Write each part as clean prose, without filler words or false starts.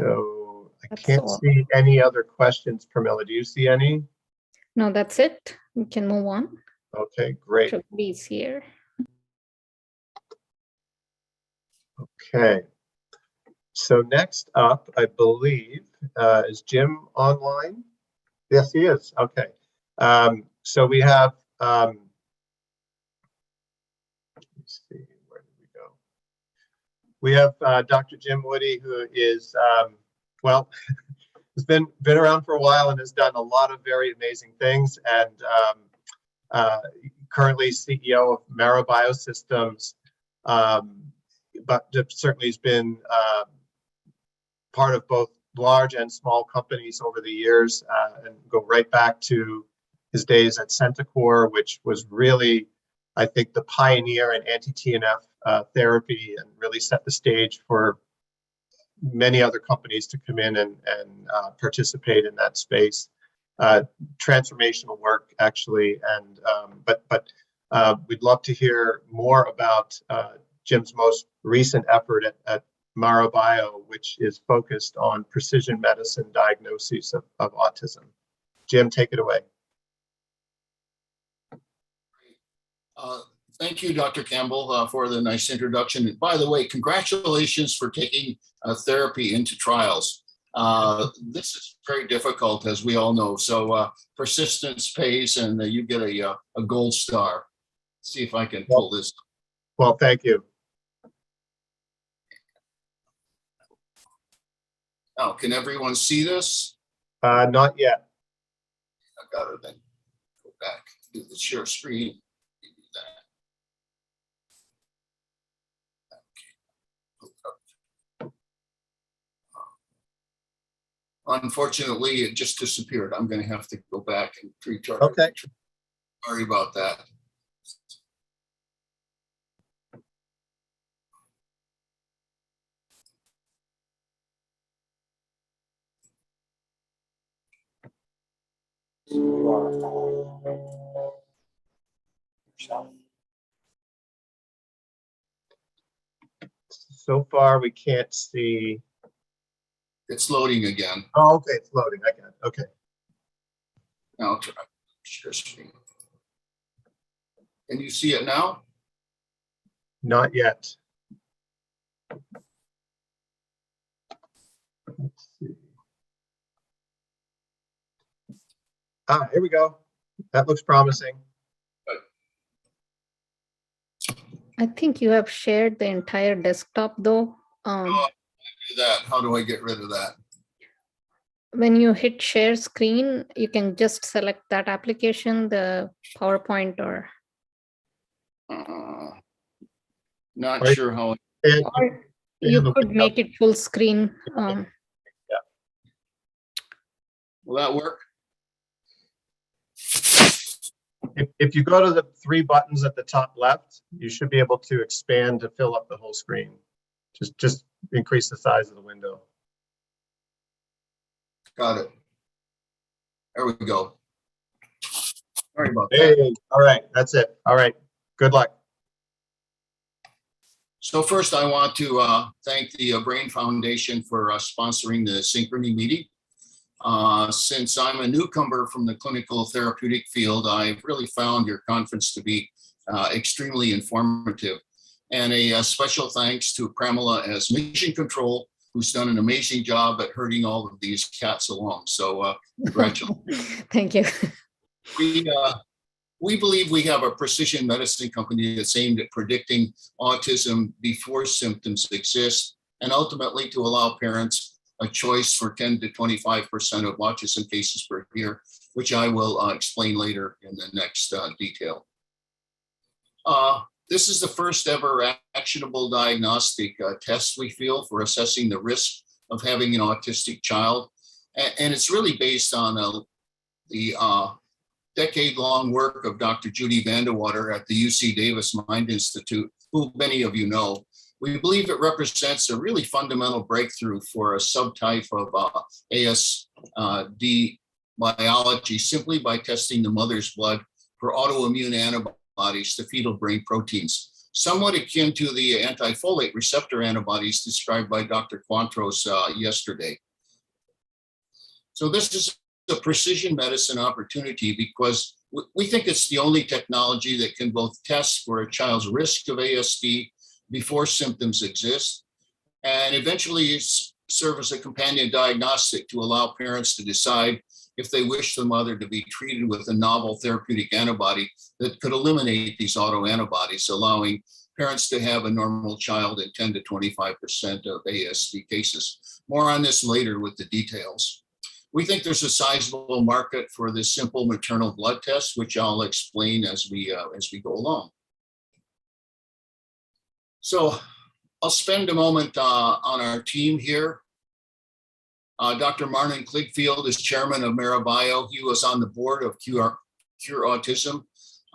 So I That's can't all. see any other questions, Pramila. Do you see any? No, that's it. We can move on. Okay, great. Everybody's here. Okay. So next up, I believe, is Jim online? Yes, he is. Okay. So we have, let's see, where did we go? We have Dr. Jim Woody, who is, well, has been around for a while and has done a lot of very amazing things, and currently CEO of Marrow Biosystems, but certainly has been part of both large and small companies over the years, and go right back to his days at Centocor, which was really, I think, the pioneer in anti-TNF therapy, and really set the stage for many other companies to come in and participate in that space. Transformational work, actually, and but we'd love to hear more about Jim's most recent effort at Marrow Bio, which is focused on precision medicine diagnoses of autism. Jim, take it away. Thank you, Dr. Campbell, for the nice introduction. And by the way, congratulations for taking therapy into trials. This is very difficult, as we all know. So persistence pays, and you get a gold star. Let's see if I can pull this. Well, thank you. Now, can everyone see this? Not yet. I've got to then go back to the share screen. Unfortunately, it just disappeared. I'm going to have to go back and retry. Okay. Sorry about that. So far, we can't see. It's loading again. Oh, okay, it's loading. I got it. Okay. Now I'll try share screen. Can you see it now? Not yet. Let's see. Ah, here we go. That looks promising. I think you have shared the entire desktop, though. Do that. How do I get rid of that? When you hit share screen, you can just select that application, the PowerPoint, or Not Right. sure how. or you could make it full screen. Will that work? If you go to the three buttons at the top left, you should be able to expand to fill up the whole screen. Just increase the size of the window. Got it. There we go. Sorry about that. Hey, all right, that's it. All right, good luck. So first, I want to thank the Brain Foundation for sponsoring the Synchrony meeting. Since I'm a newcomer from the clinical therapeutic field, I've really found your conference to be extremely informative. And a special thanks to Pramila as mission control, who's done an amazing job at herding all of these cats along. So congratulations. Thank you. We believe we have a precision medicine company that's aimed at predicting autism before symptoms exist, and ultimately to allow parents a choice for 10 to 25% of autism cases per year, which I will explain later in the next detail. This is the first ever actionable diagnostic test, we feel, for assessing the risk of having an autistic child. And it's really based on the decade-long work of Dr. Judy Vandewater at the UC Davis Mind Institute, who many of you know. We believe it represents a really fundamental breakthrough for a subtype of ASD biology, simply by testing the mother's blood for autoimmune antibodies to fetal brain proteins. somewhat akin to the anti-folate receptor antibodies described by Dr. Quantros yesterday. So this is a precision medicine opportunity because we think it's the only technology that can both test for a child's risk of ASD before symptoms exist, and eventually serve as a companion diagnostic to allow parents to decide if they wish the mother to be treated with a novel therapeutic antibody that could eliminate these autoantibodies, allowing parents to have a normal child in 10 to 25% of ASD cases. More on this later with the details. We think there's a sizable market for this simple maternal blood test, which I'll explain as we go along. So I'll spend a moment on our team here. Dr. Martin Kligfield is chairman of MaraBio. He was on the board of Cure Autism,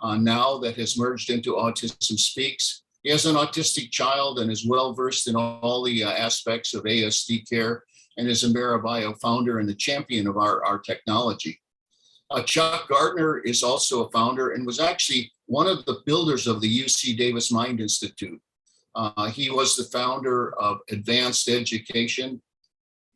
now that has merged into Autism Speaks. He has an autistic child and is well versed in all the aspects of ASD care, and is a MaraBio founder and the champion of our technology. Chuck Gardner is also a founder and was actually one of the builders of the UC Davis Mind Institute. He was the founder of Advanced Education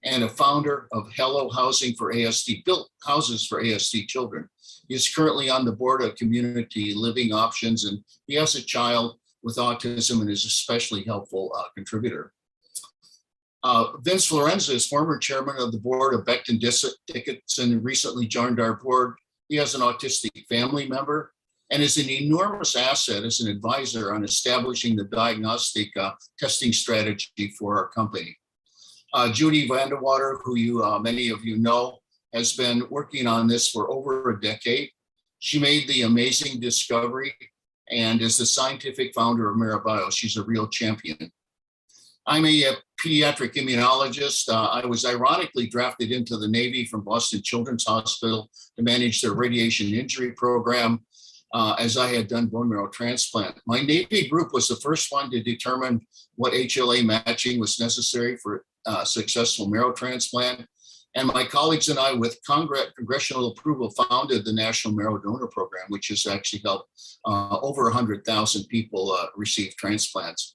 and a founder of Hello Housing for ASD, built houses for ASD children. He is currently on the board of Community Living Options, and he has a child with autism and is a especially helpful contributor. Vince Lorenza is former chairman of the board of Becton Dickinson and recently joined our board. He has an autistic family member and is an enormous asset as an advisor on establishing the diagnostic testing strategy for our company. Judy Vandewater, who many of you know, has been working on this for over a decade. She made the amazing discovery and is the scientific founder of MaraBio. She's a real champion. I'm a pediatric immunologist. I was ironically drafted into the Navy from Boston Children's Hospital to manage their radiation injury program, as I had done bone marrow transplant. My Navy group was the first one to determine what HLA matching was necessary for successful marrow transplant. And my colleagues and I, with congressional approval, founded the National Marrow Donor Program, which has actually helped over 100,000 people receive transplants.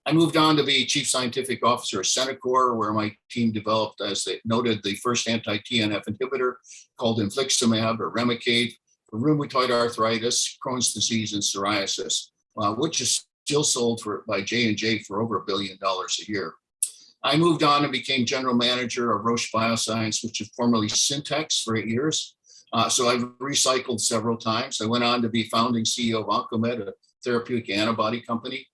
I moved on to be Chief Scientific Officer of Centocor, where my team developed, as they noted, the first anti-TNF inhibitor called infliximab or Remicade for rheumatoid arthritis, Crohn's disease, and psoriasis, which is still sold by J&J for over $1 billion a year. I moved on and became general manager of Roche Bioscience, which is formerly Syntex, for 8 years. So I've recycled several times. I went on to be founding CEO of Oncomed, a therapeutic antibody company.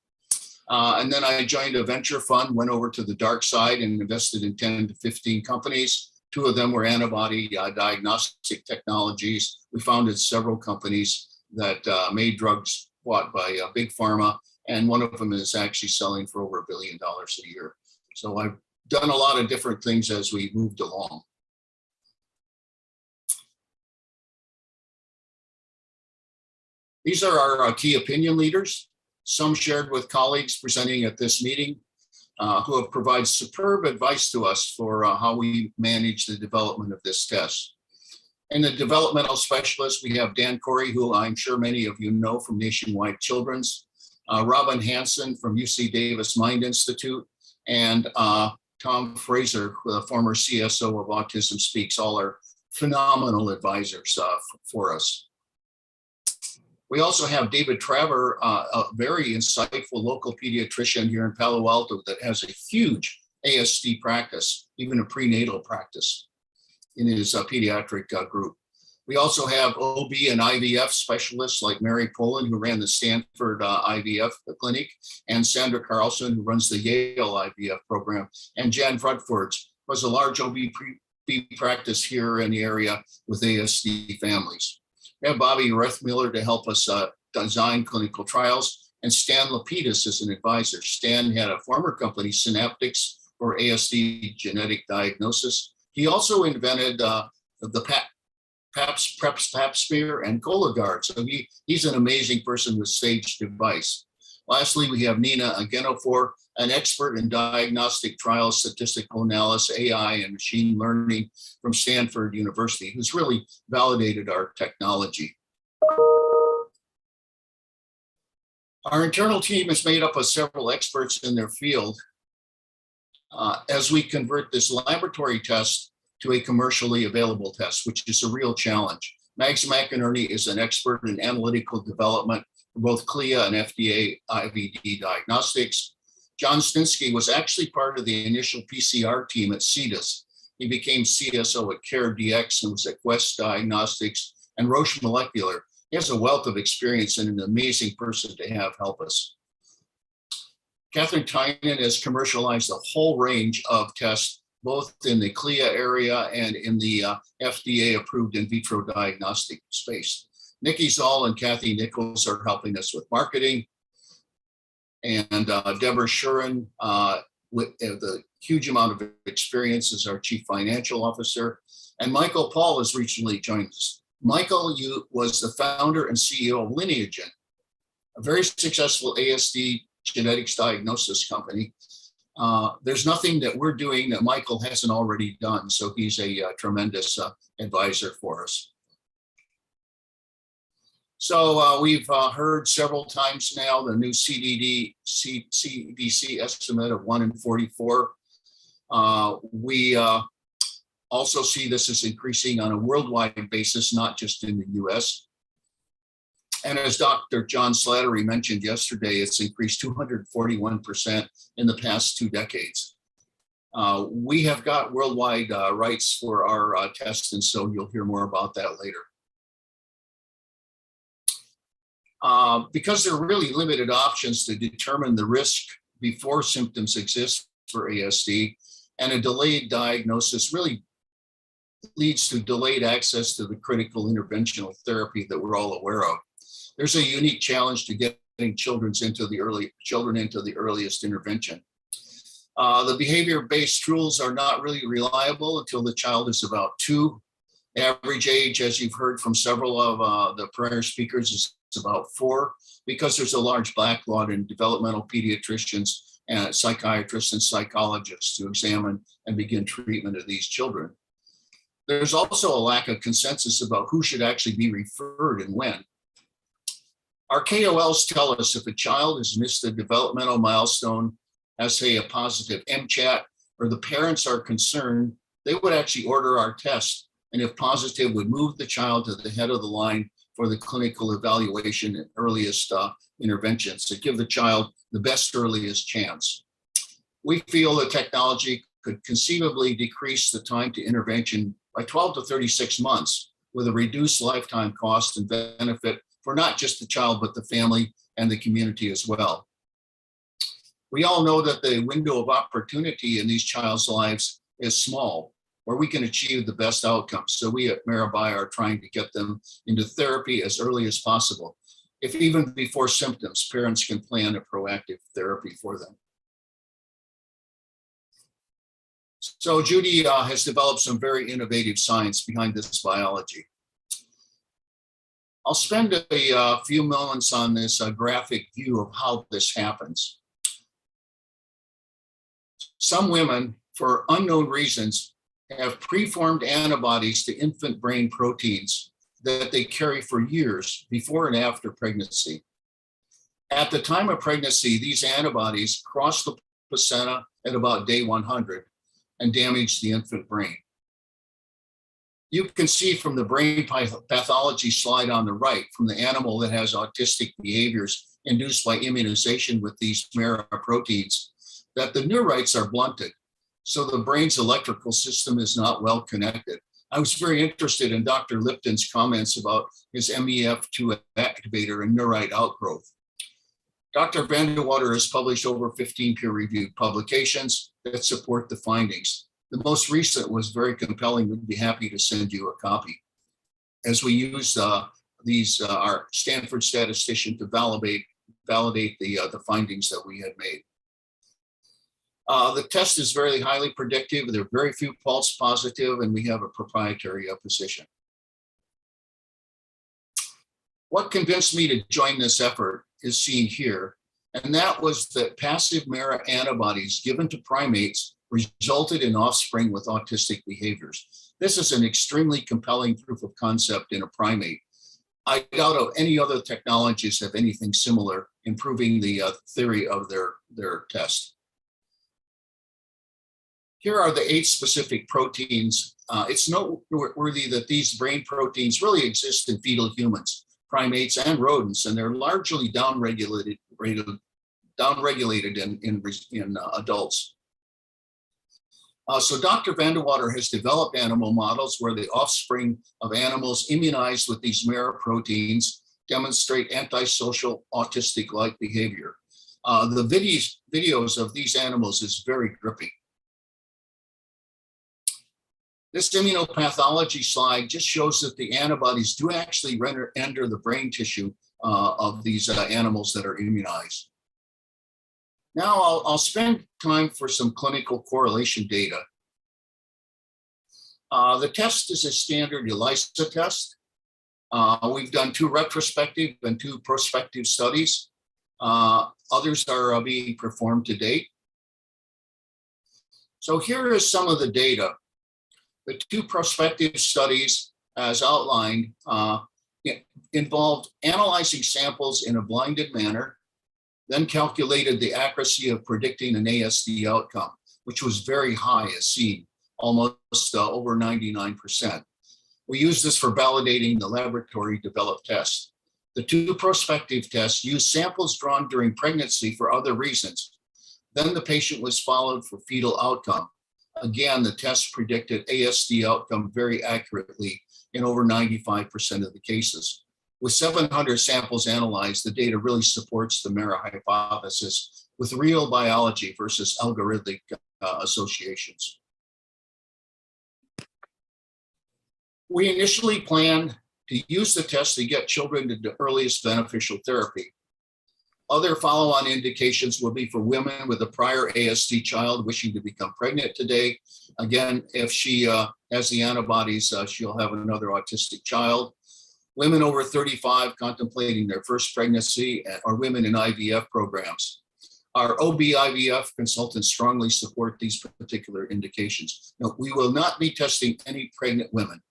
And then I joined a venture fund, went over to the dark side and invested in 10 to 15 companies. 2 of them were antibody diagnostic technologies. We founded several companies that made drugs bought by big pharma. And one of them is actually selling for over $1 billion a year. So I've done a lot of different things as we moved along. These are our key opinion leaders, some shared with colleagues presenting at this meeting, who have provided superb advice to us for how we manage the development of this test. And the developmental specialists, we have Dan Corey, who I'm sure many of you know from Nationwide Children's, Robin Hansen from UC Davis Mind Institute, and Tom Fraser, the former CSO of Autism Speaks, all are phenomenal advisors for us. We also have David Traver, a very insightful local pediatrician here in Palo Alto that has a huge ASD practice, even a prenatal practice in his pediatric group. We also have OB and IVF specialists like Mary Poland, who ran the Stanford IVF clinic, and Sandra Carlson, who runs the Yale IVF program, and Jan Frudford was a large OB practice here in the area with ASD families. We have Bobby Rethmiller to help us design clinical trials, and Stan Lapidus is an advisor. Stan had a former company, Synaptics, for ASD genetic diagnosis. He also invented the Pap smear and Cologuard. So he's an amazing person with Sage device. Lastly, we have Nina Agenofor, an expert in diagnostic trials, statistical analysis, AI, and machine learning from Stanford University, who's really validated our technology. Our internal team is made up of several experts in their field as we convert this laboratory test to a commercially available test, which is a real challenge. Mags McInerney is an expert in analytical development for both CLIA and FDA IVD diagnostics. John Stinsky was actually part of the initial PCR team at CEDAS. He became CSO at CareDx and was at Quest Diagnostics and Roche Molecular. He has a wealth of experience and an amazing person to have help us. Catherine Tynan has commercialized a whole range of tests, both in the CLIA area and in the FDA-approved in vitro diagnostic space. Nikki Zoll and Kathy Nichols are helping us with marketing. And Deborah Shuren, with the huge amount of experience, as our Chief Financial Officer. And Michael Paul has recently joined us. Michael was the founder and CEO of Lineagen, a very successful ASD genetics diagnosis company. There's nothing that we're doing that Michael hasn't already done, so he's a tremendous advisor for us. So we've heard several times now the new CDC estimate of 1 in 44. We also see this as increasing on a worldwide basis, not just in the US. And as Dr. John Slattery mentioned yesterday, it's increased 241% in the past 2 decades. We have got worldwide rights for our tests, and so you'll hear more about that later. Because there are really limited options to determine the risk before symptoms exist for ASD, and a delayed diagnosis really leads to delayed access to the critical interventional therapy that we're all aware of. There's a unique challenge to getting children into the earliest intervention. The behavior-based tools are not really reliable until the child is about 2. Average age, as you've heard from several of the prior speakers, is about 4, because there's a large backlog in developmental pediatricians and psychiatrists and psychologists to examine and begin treatment of these children. There's also a lack of consensus about who should actually be referred and when. Our KOLs tell us if a child has missed a developmental milestone, as say a positive MCHAT, or the parents are concerned, they would actually order our test, and if positive, would move the child to the head of the line for the clinical evaluation and earliest interventions to give the child the best earliest chance. We feel that technology could conceivably decrease the time to intervention by 12 to 36 months with a reduced lifetime cost and benefit for not just the child, but the family and the community as well. We all know that the window of opportunity in these child's lives is small, where we can achieve the best outcomes. So we at Mirabai are trying to get them into therapy as early as possible. If even before symptoms, parents can plan a proactive therapy for them. So Judy has developed some very innovative science behind this biology. I'll spend a few moments on this graphic view of how this happens. Some women, for unknown reasons, have preformed antibodies to infant brain proteins that they carry for years before and after pregnancy. At the time of pregnancy, these antibodies cross the placenta at about day 100 and damage the infant brain. You can see from the brain pathology slide on the right, from the animal that has autistic behaviors induced by immunization with these MERA proteins, that the neurites are blunted. So the brain's electrical system is not well connected. I was very interested in Dr. Lipton's comments about his MEF2 activator and neurite outgrowth. Dr. Vandewater has published over 15 peer-reviewed publications that support the findings. The most recent was very compelling. We'd be happy to send you a copy. As we use our Stanford statistician to validate the findings that we had made. The test is very highly predictive. There are very few false positive, and we have a proprietary position. What convinced me to join this effort is seen here, and that was that passive MERA antibodies given to primates resulted in offspring with autistic behaviors. This is an extremely compelling proof of concept in a primate. I doubt of any other technologies have anything similar, improving the theory of their test. Here are the 8 specific proteins. It's noteworthy that these brain proteins really exist in fetal humans, primates, and rodents, and they're largely downregulated in adults. So Dr. Vandewater has developed animal models where the offspring of animals immunized with these mirror proteins demonstrate antisocial autistic-like behavior. The videos of these animals is very gripping. This immunopathology slide just shows that the antibodies do actually enter the brain tissue of these animals that are immunized. Now I'll spend time for some clinical correlation data. The test is a standard ELISA test. We've done 2 retrospective and 2 prospective studies. Others are being performed to date. So here is some of the data. The 2 prospective studies, as outlined, involved analyzing samples in a blinded manner, then calculated the accuracy of predicting an ASD outcome, which was very high as seen, almost over 99%. We use this for validating the laboratory developed test. The 2 prospective tests used samples drawn during pregnancy for other reasons. Then the patient was followed for fetal outcome. Again, the test predicted ASD outcome very accurately in over 95% of the cases. With 700 samples analyzed, the data really supports the MERA hypothesis with real biology versus algorithmic associations. We initially planned to use the test to get children to the earliest beneficial therapy. Other follow-on indications will be for women with a prior ASD child wishing to become pregnant today. Again, if she has the antibodies, she'll have another autistic child. Women over 35 contemplating their first pregnancy, or women in IVF programs. Our OB-IVF consultants strongly support these particular indications. Now, we will not be testing any pregnant women.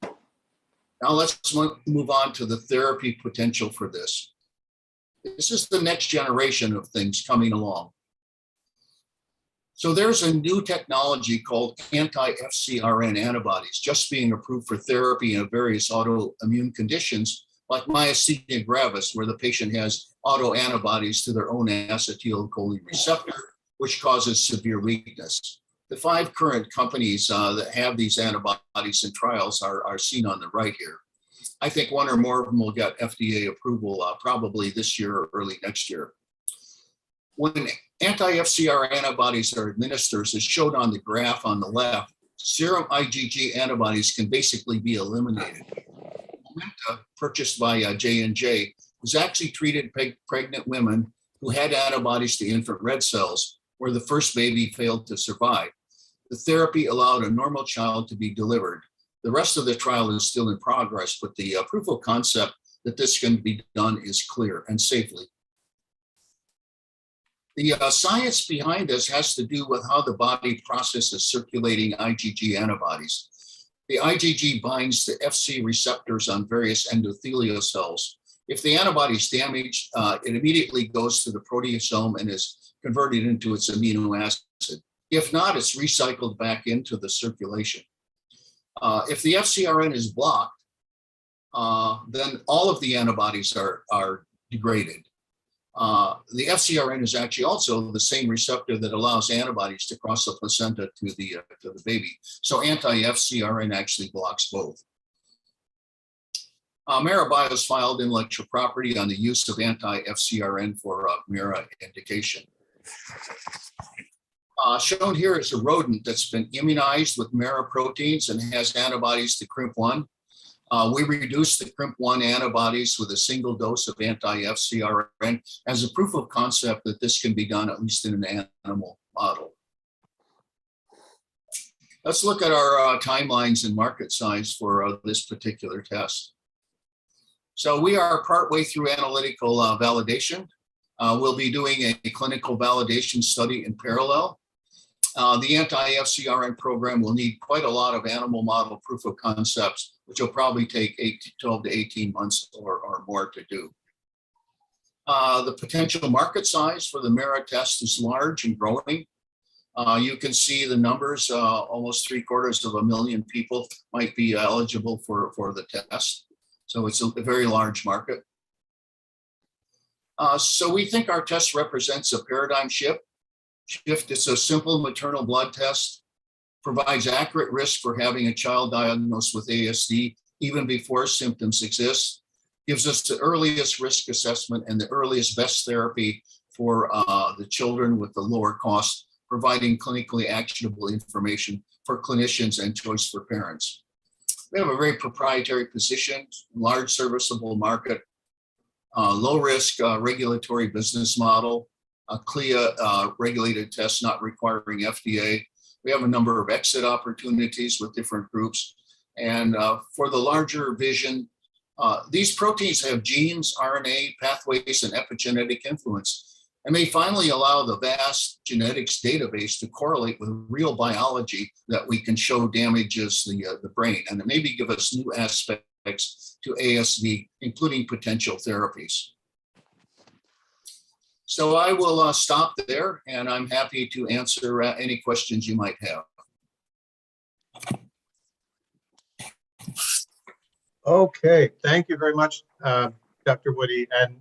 Now let's move on to the therapy potential for this. This is the next generation of things coming along. So there's a new technology called anti-FcRn antibodies just being approved for therapy in various autoimmune conditions like myasthenia gravis, where the patient has autoantibodies to their own acetylcholine receptor, which causes severe weakness. The 5 current companies that have these antibodies in trials are seen on the right here. I think 1 or more of them will get FDA approval probably this year or early next year. When anti-FcRn antibodies are administered, as shown on the graph on the left, serum IgG antibodies can basically be eliminated. Momenta, purchased by J&J, was actually treated pregnant women who had antibodies to infant red cells, where the first baby failed to survive. The therapy allowed a normal child to be delivered. The rest of the trial is still in progress, but the proof of concept that this can be done is clear and safely. The science behind this has to do with how the body processes circulating IgG antibodies. The IgG binds to Fc receptors on various endothelial cells. If the antibody is damaged, it immediately goes to the proteasome and is converted into its amino acid. If not, it's recycled back into the circulation. If the FcRn is blocked, then all of the antibodies are degraded. The FcRn is actually also the same receptor that allows antibodies to cross the placenta to the baby. So anti-FcRn actually blocks both. MERA Bios filed intellectual property on the use of anti-FcRn for MERA indication. Shown here is a rodent that's been immunized with MERA proteins and has antibodies to CRIMP1. We reduced the CRIMP1 antibodies with a single dose of anti-FcRn as a proof of concept that this can be done at least in an animal model. Let's look at our timelines and market size for this particular test. So we are partway through analytical validation. We'll be doing a clinical validation study in parallel. The anti-FcRn program will need quite a lot of animal model proof of concepts, which will probably take 12 to 18 months or more to do. The potential market size for the MERA test is large and growing. You can see the numbers, almost 750,000 people might be eligible for the test. So it's a very large market. So we think our test represents a paradigm shift. It's a simple maternal blood test, provides accurate risk for having a child diagnosed with ASD even before symptoms exist, gives us the earliest risk assessment and the earliest best therapy for the children with the lower cost, providing clinically actionable information for clinicians and choice for parents. We have a very proprietary position, large serviceable market, low risk regulatory business model, a CLIA regulated test not requiring FDA. We have a number of exit opportunities with different groups. And for the larger vision, these proteins have genes, RNA, pathways, and epigenetic influence, and may finally allow the vast genetics database to correlate with real biology that we can show damages the brain, and maybe give us new aspects to ASD, including potential therapies. So I will stop there, and I'm happy to answer any questions you might have. Okay, thank you very much, Dr. Woody. And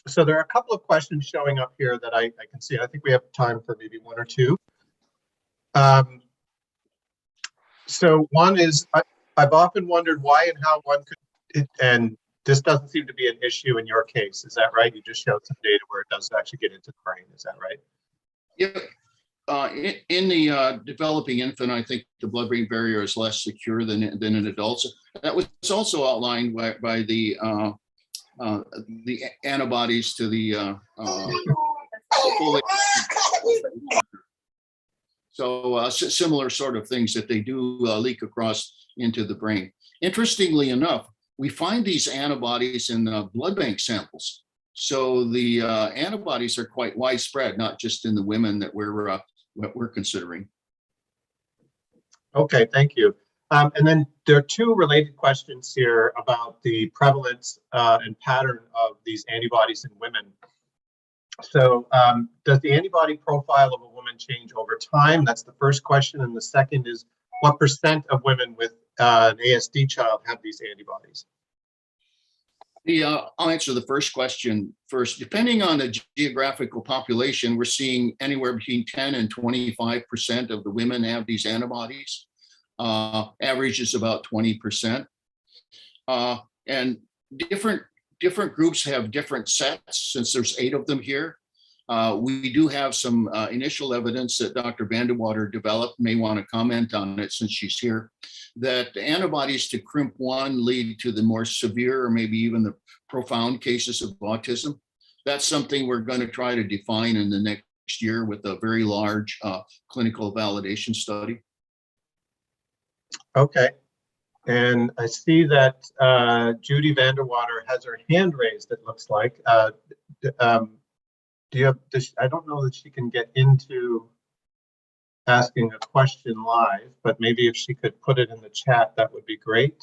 so there are a couple of questions showing up here that I can see. I think we have time for maybe one or two. So one is, I've often wondered why and how one could, and this doesn't seem to be an issue in your case. Is that right? You just showed some data where it does actually get into the brain. Is that right? Yeah. In the developing infant, I think the blood-brain barrier is less secure than in adults. That was also outlined by the antibodies to the so similar sort of things that they do leak across into the brain. Interestingly enough, we find these antibodies in blood bank samples. So the antibodies are quite widespread, not just in the women that we're considering. Okay, thank you. And then there are two related questions here about the prevalence and pattern of these antibodies in women. So does the antibody profile of a woman change over time? That's the first question. And the second is, what % of women with an ASD child have these antibodies? I'll answer the first question first. Depending on the geographical population, we're seeing anywhere between 10 and 25% of the women have these antibodies. Average is about 20%. And different groups have different sets, since there's 8 of them here. We do have some initial evidence that Dr. Vandewater developed, may want to comment on it since she's here, that antibodies to CRIMP1 lead to the more severe or maybe even the profound cases of autism. That's something we're going to try to define in the next year with a very large clinical validation study. Okay. And I see that Judy Vandewater has her hand raised, it looks like. Do you have this? I don't know that she can get into asking a question live, but maybe if she could put it in the chat, that would be great.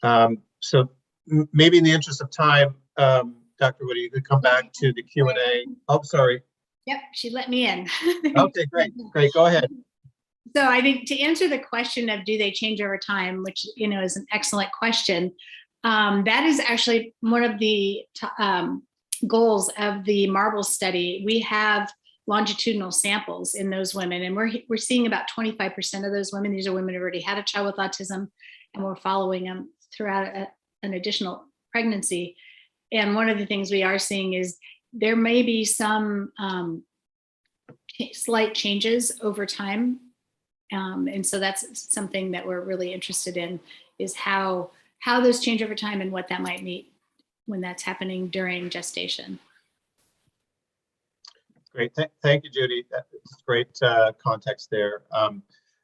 So maybe in the interest of time, Dr. Woody, you could come back to the Q&A. Oh, sorry. Yep, she let me in. Okay, great, go ahead. So I think to answer the question of do they change over time, which is an excellent question, that is actually one of the goals of the MARBLE study. We have longitudinal samples in those women, and we're seeing about 25% of those women. These are women who already had a child with autism, and we're following them throughout an additional pregnancy. And one of the things we are seeing is there may be some slight changes over time. And so that's something that we're really interested in, is how those change over time and what that might mean when that's happening during gestation. Great, thank you, Judy. That's great context there.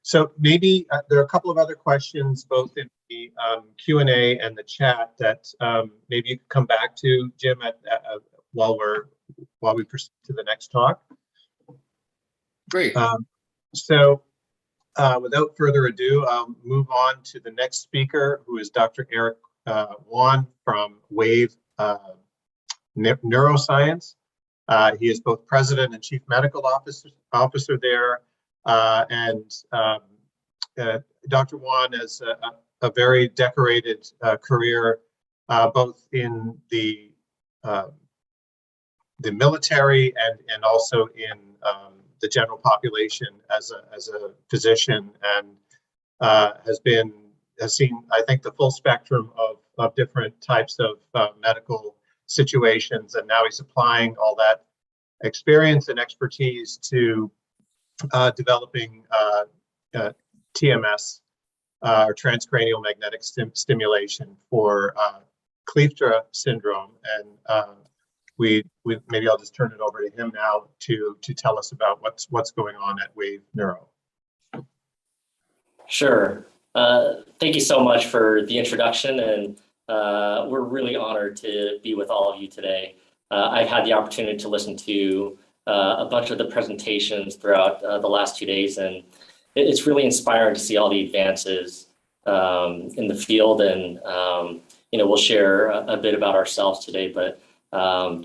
So maybe there are a couple of other questions, both in the Q&A and the chat, that maybe you could come back to, Jim, while we're while we proceed to the next talk. Great. So without further ado, I'll move on to the next speaker, who is Dr. Eric Wan from WAVE Neuroscience. He is both president and chief medical officer there. Dr. Wan has a very decorated career, both in the military and also in the general population as a physician, and has seen, I think, the full spectrum of different types of medical situations, and now he's applying all that experience and expertise to developing TMS, or transcranial magnetic stimulation for Kleefstra syndrome, and maybe I'll just turn it over to him now to tell us about what's going on at WAVE Neuro. Sure. Thank you so much for the introduction, and we're really honored to be with all of you today. I've had the opportunity to listen to a bunch of the presentations throughout the last 2 days, and it's really inspiring to see all the advances in the field. And we'll share a bit about ourselves today, but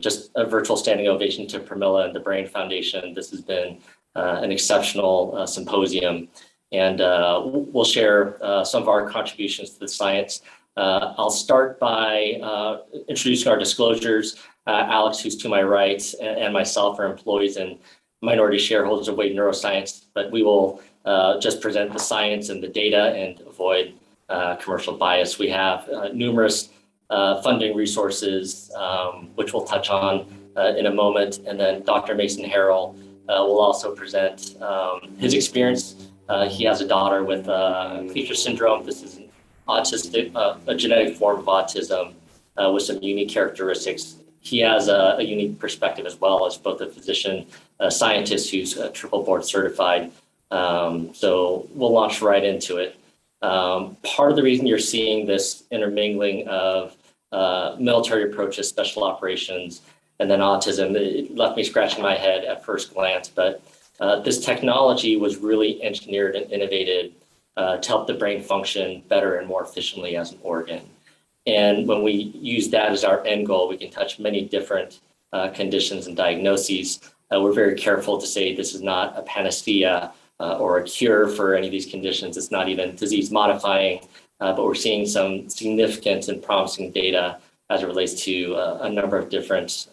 just a virtual standing ovation to Pramila and the Brain Foundation. This has been an exceptional symposium, and we'll share some of our contributions to the science. I'll start by introducing our disclosures. Alex, who's to my right, and myself are employees and minority shareholders of WAVE Neuroscience, but we will just present the science and the data and avoid commercial bias. We have numerous funding resources, which we'll touch on in a moment. And then Dr. Mason Harrell will also present his experience. He has a daughter with Kleefstra syndrome. This is an a genetic form of autism with some unique characteristics. He has a unique perspective as well as both a physician, a scientist who's triple board certified. So we'll launch right into it. Part of the reason you're seeing this intermingling of military approaches, special operations, and then autism, it left me scratching my head at first glance, but this technology was really engineered and innovated to help the brain function better and more efficiently as an organ. And when we use that as our end goal, we can touch many different conditions and diagnoses. We're very careful to say this is not a panacea or a cure for any of these conditions. It's not even disease modifying, but we're seeing some significant and promising data as it relates to a number of different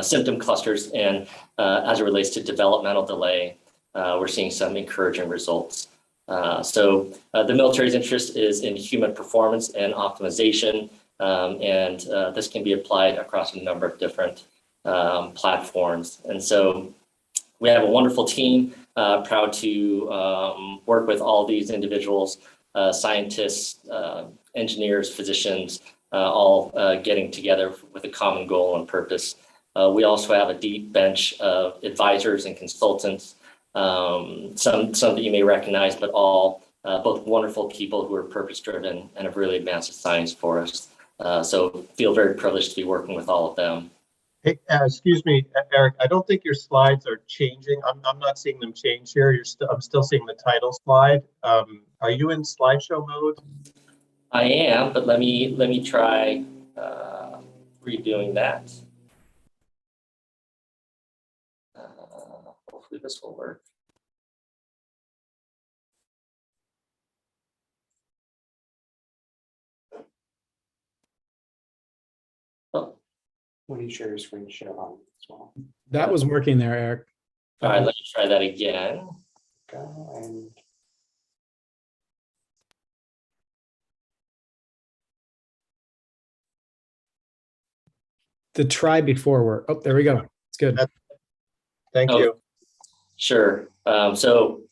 symptom clusters. And as it relates to developmental delay, we're seeing some encouraging results. So the military's interest is in human performance and optimization, and this can be applied across a number of different platforms. And so we have a wonderful team, proud to work with all these individuals, scientists, engineers, physicians, all getting together with a common goal and purpose. We also have a deep bench of advisors and consultants, some that you may recognize, but all both wonderful people who are purpose-driven and have really advanced the science for us. So feel very privileged to be working with all of them. Hey, excuse me, Eric, I don't think your slides are changing. I'm not seeing them change here. I'm still seeing the title slide. Are you in slideshow mode? I am, but let me try redoing that. Hopefully this will work. Oh. When you share your screen, share on as well. That was working there, Eric. All right, let me try that again. Go and The try before work. Oh, there we go. It's good. Thank you. Sure. So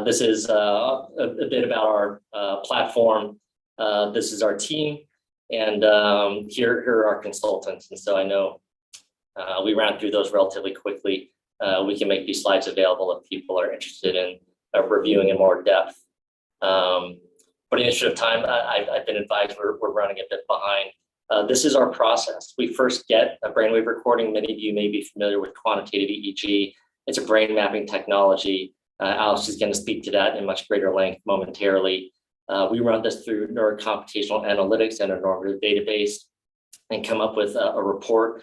this is a bit about our platform. This is our team, and here are our consultants. And so I know we ran through those relatively quickly. We can make these slides available if people are interested in reviewing in more depth. But in the interest of time, I've been advised we're running a bit behind. This is our process. We first get a brainwave recording. Many of you may be familiar with quantitative EEG. It's a brain mapping technology. Alex is going to speak to that in much greater length momentarily. We run this through neurocomputational analytics and a normative database and come up with a report.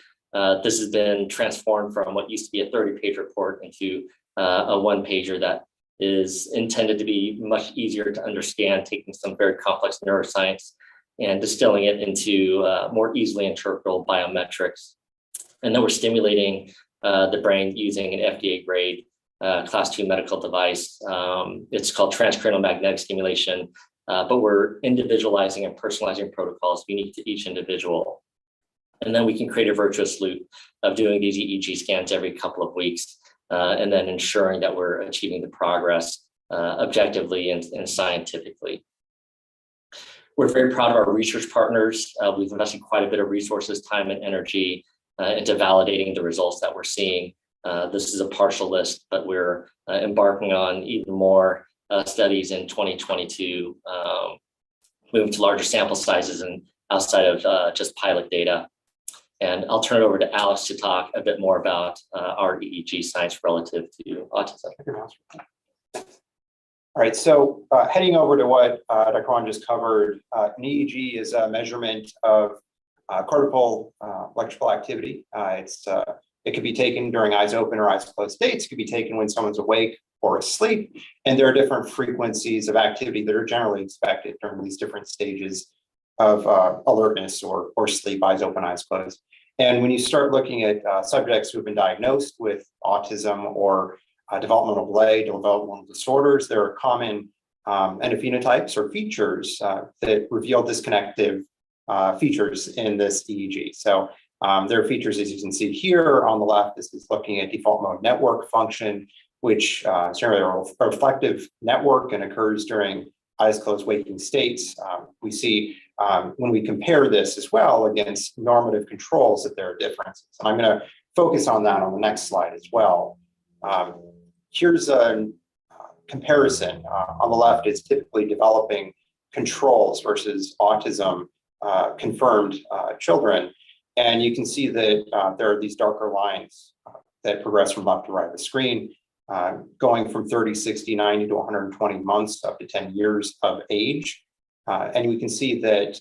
This has been transformed from what used to be a 30-page report into a one-pager that is intended to be much easier to understand, taking some very complex neuroscience and distilling it into more easily interpretable biometrics. And then we're stimulating the brain using an FDA grade class 2 medical device. It's called transcranial magnetic stimulation, but we're individualizing and personalizing protocols unique to each individual. And then we can create a virtuous loop of doing these EEG scans every couple of weeks, and then ensuring that we're achieving the progress objectively and scientifically. We're very proud of our research partners. We've invested quite a bit of resources, time, and energy into validating the results that we're seeing. This is a partial list, but we're embarking on even more studies in 2022, moving to larger sample sizes and outside of just pilot data. And I'll turn it over to Alex to talk a bit more about our EEG science relative to autism. All right, so heading over to what Dr. Wan just covered, an EEG is a measurement of cortical electrical activity. It could be taken during eyes open or eyes closed states. It could be taken when someone's awake or asleep. And there are different frequencies of activity that are generally expected during these different stages of alertness or sleep, eyes open, eyes closed. And when you start looking at subjects who have been diagnosed with autism or developmental delay, developmental disorders, there are common endophenotypes or features that reveal disconnective features in this EEG. So there are features, as you can see here on the left. This is looking at default mode network function, which is generally a reflective network and occurs during eyes closed waking states. We see when we compare this as well against normative controls that there are differences. And I'm going to focus on that on the next slide as well. Here's a comparison. On the left is typically developing controls versus autism confirmed children. And you can see that there are these darker lines that progress from left to right of the screen, going from 30, 60, 90 to 120 months up to 10 years of age. And we can see that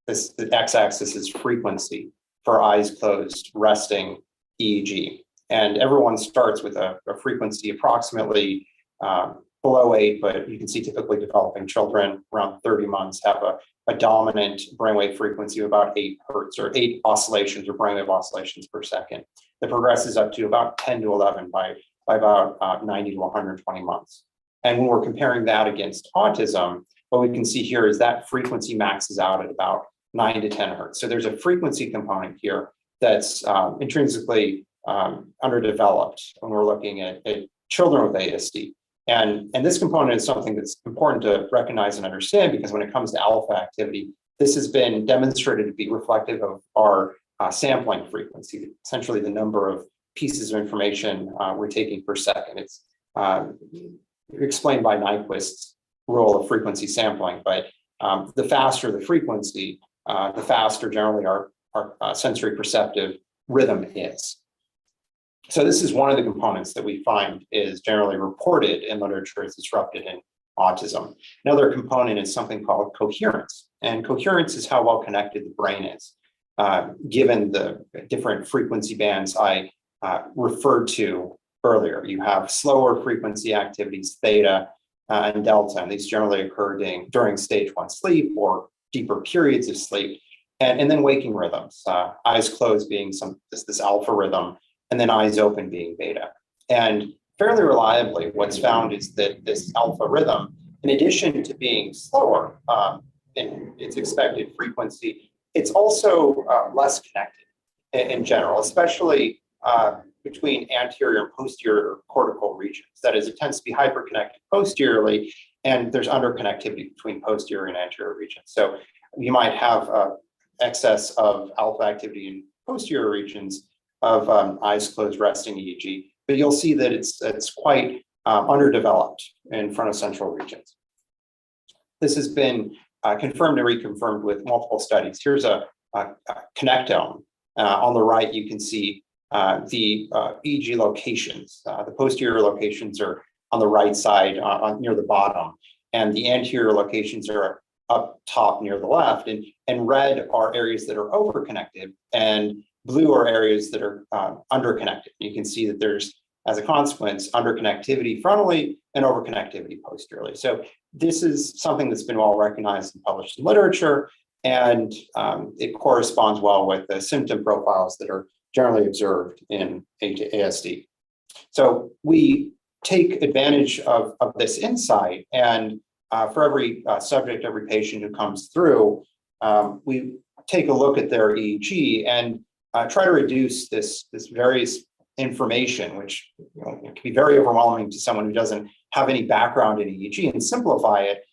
the x-axis is frequency for eyes closed resting EEG. And everyone starts with a frequency approximately below 8, but you can see typically developing children around 30 months have a dominant brainwave frequency of about 8 hertz or 8 oscillations or brainwave oscillations per second. That progresses up to about 10 to 11 by about 90 to 120 months. And when we're comparing that against autism, what we can see here is that frequency maxes out at about 9 to 10 hertz. So there's a frequency component here that's intrinsically underdeveloped when we're looking at children with ASD. And this component is something that's important to recognize and understand, because when it comes to alpha activity, this has been demonstrated to be reflective of our sampling frequency, essentially the number of pieces of information we're taking per second. It's explained by Nyquist's rule of frequency sampling, but the faster the frequency, the faster generally our sensory perceptive rhythm is. So this is one of the components that we find is generally reported in literature as disrupted in autism. Another component is something called coherence. And coherence is how well connected the brain is, given the different frequency bands I referred to earlier. You have slower frequency activities, theta and delta, and these generally occur during stage 1 sleep or deeper periods of sleep, and then waking rhythms, eyes closed being this alpha rhythm, and then eyes open being beta. And fairly reliably, what's found is that this alpha rhythm, in addition to being slower in its expected frequency, it's also less connected in general, especially between anterior and posterior cortical regions. That is, it tends to be hyperconnected posteriorly, and there's underconnectivity between posterior and anterior regions. So you might have excess of alpha activity in posterior regions of eyes closed resting EEG, but you'll see that it's quite underdeveloped in frontal-central regions. This has been confirmed and reconfirmed with multiple studies. Here's a connectome. On the right, you can see the EEG locations. The posterior locations are on the right side, near the bottom, and the anterior locations are up top near the left. And red are areas that are overconnected, and blue are areas that are underconnected. You can see that there's, as a consequence, underconnectivity frontally and overconnectivity posteriorly. So this is something that's been well recognized and published in literature, and it corresponds well with the symptom profiles that are generally observed in ASD. So we take advantage of this insight, and for every subject, every patient who comes through, we take a look at their EEG and try to reduce this various information, which can be very overwhelming to someone who doesn't have any background in EEG, and simplify it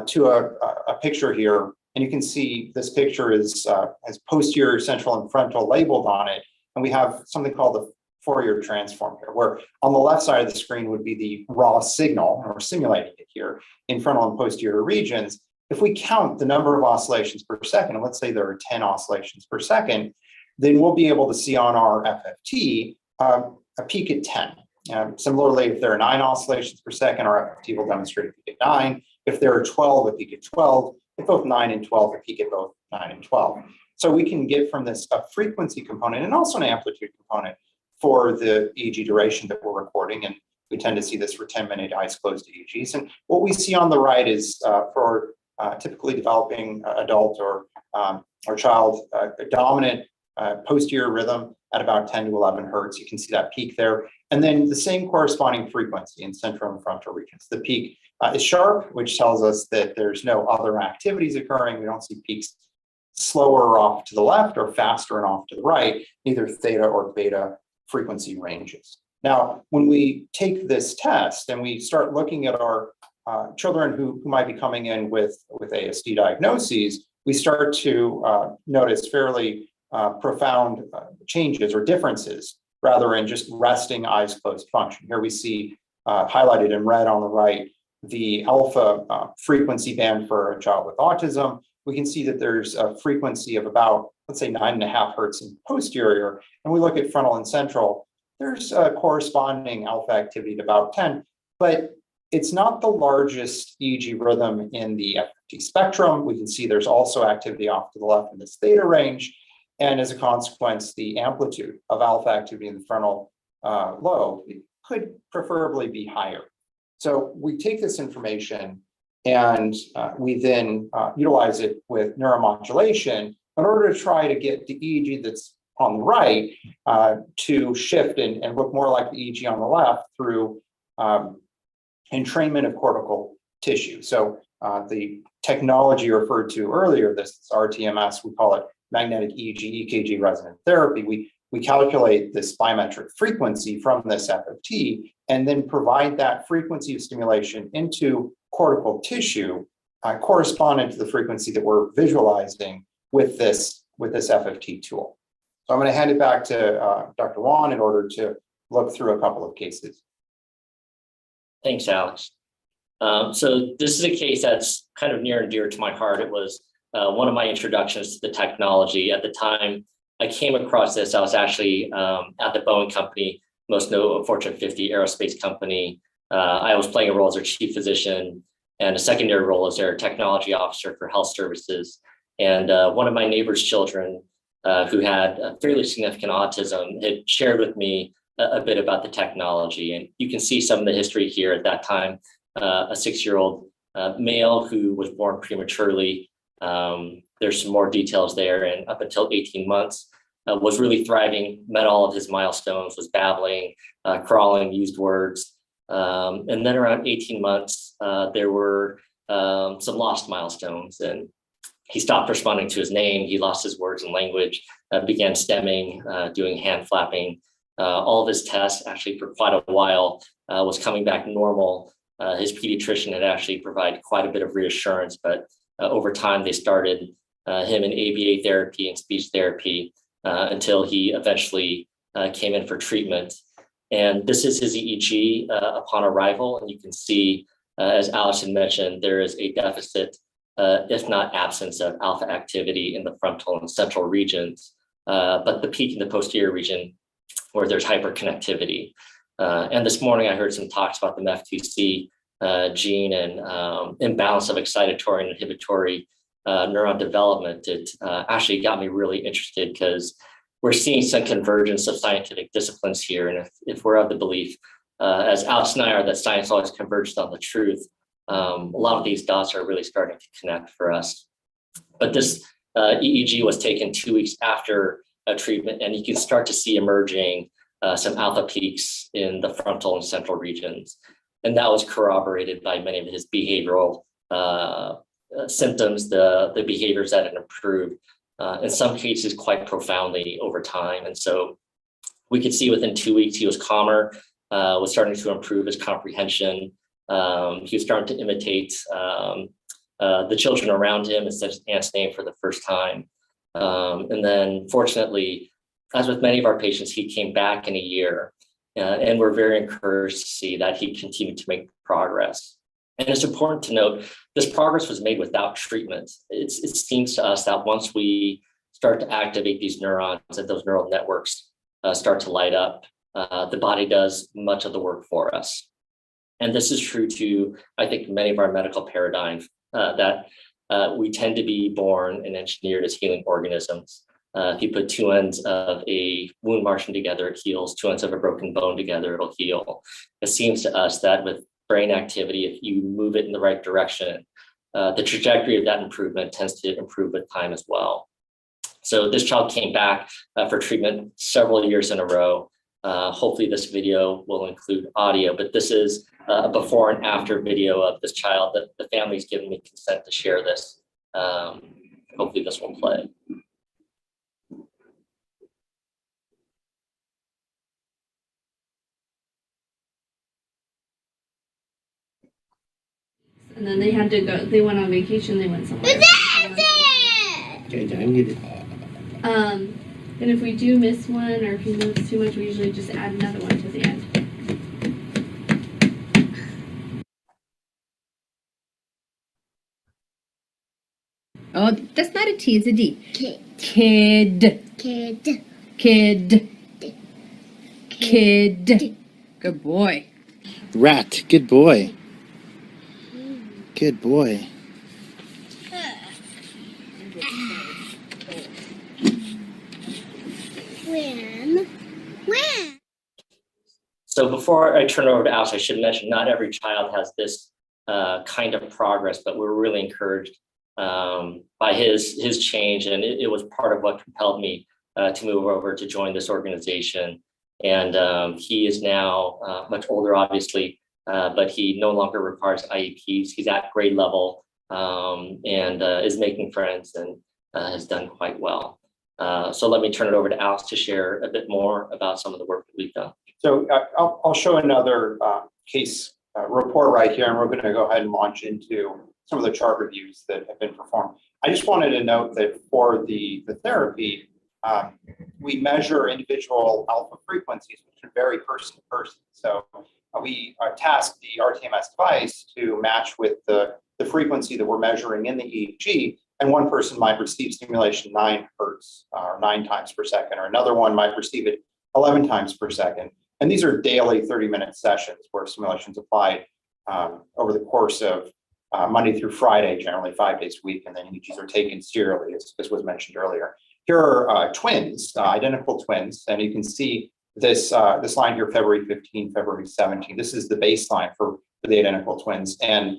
to a picture here. And you can see this picture has posterior, central, and frontal labeled on it. And we have something called the Fourier transform here, where on the left side of the screen would be the raw signal, and we're simulating it here in frontal and posterior regions. If we count the number of oscillations per second, and let's say there are 10 oscillations per second, then we'll be able to see on our FFT a peak at 10. Similarly, if there are 9 oscillations per second, our FFT will demonstrate a peak at 9. If there are 12, a peak at 12. If both 9 and 12, a peak at both 9 and 12. So we can get from this a frequency component and also an amplitude component for the EEG duration that we're recording. And we tend to see this for 10-minute eyes closed EEGs. And what we see on the right is for typically developing adult or child, a dominant posterior rhythm at about 10 to 11 hertz. You can see that peak there. And then the same corresponding frequency in central and frontal regions. The peak is sharp, which tells us that there's no other activities occurring. We don't see peaks slower off to the left or faster and off to the right, neither theta or beta frequency ranges. Now, when we take this test and we start looking at our children who might be coming in with ASD diagnoses, we start to notice fairly profound changes or differences rather than just resting eyes closed function. Here we see highlighted in red on the right the alpha frequency band for a child with autism. We can see that there's a frequency of about, let's say, 9.5 hertz in posterior. And we look at frontal and central, there's a corresponding alpha activity at about 10, but it's not the largest EEG rhythm in the FFT spectrum. We can see there's also activity off to the left in this theta range. And as a consequence, the amplitude of alpha activity in the frontal lobe could preferably be higher. So we take this information and we then utilize it with neuromodulation in order to try to get the EEG that's on the right to shift and look more like the EEG on the left through entrainment of cortical tissue. So the technology referred to earlier, this RTMS, we call it magnetic EEG, EKG resonant therapy. We calculate this biometric frequency from this FFT and then provide that frequency of stimulation into cortical tissue corresponding to the frequency that we're visualizing with this FFT tool. So I'm going to hand it back to Dr. Wan in order to look through a couple of cases. Thanks, Alex. So this is a case that's kind of near and dear to my heart. It was one of my introductions to the technology. At the time I came across this, I was actually at the Boeing company, most known Fortune 50 aerospace company. I was playing a role as their chief physician and a secondary role as their technology officer for health services. And one of my neighbor's children who had a fairly significant autism had shared with me a bit about the technology. And you can see some of the history here. At that time, a 6-year-old male who was born prematurely. There's some more details there. And up until 18 months, was really thriving, met all of his milestones, was babbling, crawling, used words. And then around 18 months, there were some lost milestones, and he stopped responding to his name. He lost his words and language, began stemming, doing hand flapping. All of his tests actually for quite a while was coming back normal. His pediatrician had actually provided quite a bit of reassurance, but over time they started him in ABA therapy and speech therapy until he eventually came in for treatment. And this is his EEG upon arrival. And you can see, as Alice had mentioned, there is a deficit if not absence of alpha activity in the frontal and central regions, but the peak in the posterior region where there's hyperconnectivity. And this morning I heard some talks about the MEF2C gene and imbalance of excitatory and inhibitory neuron development. It actually got me really interested because we're seeing some convergence of scientific disciplines here. And if we're of the belief, as Alex and I are, that science always converges on the truth, a lot of these dots are really starting to connect for us. But this EEG was taken 2 weeks after treatment, and you can start to see emerging some alpha peaks in the frontal and central regions. And that was corroborated by many of his behavioral symptoms, the behaviors that had improved, in some cases quite profoundly over time. And so we could see within 2 weeks he was calmer, was starting to improve his comprehension. He was starting to imitate the children around him and said his aunt's name for the first time. And then fortunately, as with many of our patients, he came back in a year, and we're very encouraged to see that he continued to make progress. And it's important to note, this progress was made without treatment. It seems to us that once we start to activate these neurons and those neural networks start to light up, the body does much of the work for us. And this is true to, I think, many of our medical paradigms, that we tend to be born and engineered as healing organisms. If you put two ends of a wound marching together, it heals. Two ends of a broken bone together, it'll heal. It seems to us that with brain activity, if you move it in the right direction, the trajectory of that improvement tends to improve with time as well. So this child came back for treatment several years in a row. Hopefully this video will include audio, but this is a before and after video of this child that the family's given me consent to share this. Hopefully this will play. And then they had to go, they went on vacation, they went somewhere. Okay, I need it. And if we do miss one or if he moves too much, we usually just add another one to the end. Oh, that's not a T, it's a D. Kid. Kid. Kid. Kid. Kid. Good boy. Rat, good boy. Good boy. When? So before I turn it over to Alex, I should mention not every child has this kind of progress, but we're really encouraged by his change, and it was part of what compelled me to move over to join this organization. And he is now much older, obviously, but he no longer requires IEPs. He's at grade level and is making friends and has done quite well. So let me turn it over to Alex to share a bit more about some of the work that we've done. So I'll show another case report right here, and we're going to go ahead and launch into some of the chart reviews that have been performed. I just wanted to note that for the therapy, we measure individual alpha frequencies, which can vary person to person. So we task the RTMS device to match with the frequency that we're measuring in the EEG, and one person might receive stimulation 9 hertz or 9 times per second, or another one might receive it 11 times per second. And these are daily 30-minute sessions where stimulation is applied over the course of Monday through Friday, generally 5 days a week, and then EEGs are taken serially, as was mentioned earlier. Here are twins, identical twins, and you can see this line here, February 15, February 17. This is the baseline for the identical twins, and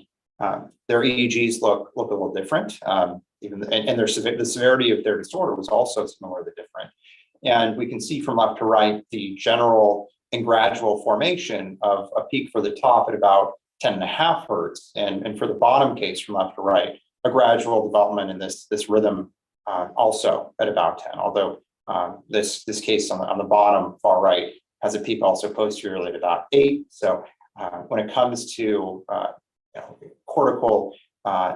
their EEGs look a little different. And the severity of their disorder was also similarly different. And we can see from left to right the general and gradual formation of a peak for the top at about 10.5 hertz, and for the bottom case from left to right, a gradual development in this rhythm also at about 10. Although this case on the bottom far right has a peak also posteriorly at about 8. So when it comes to cortical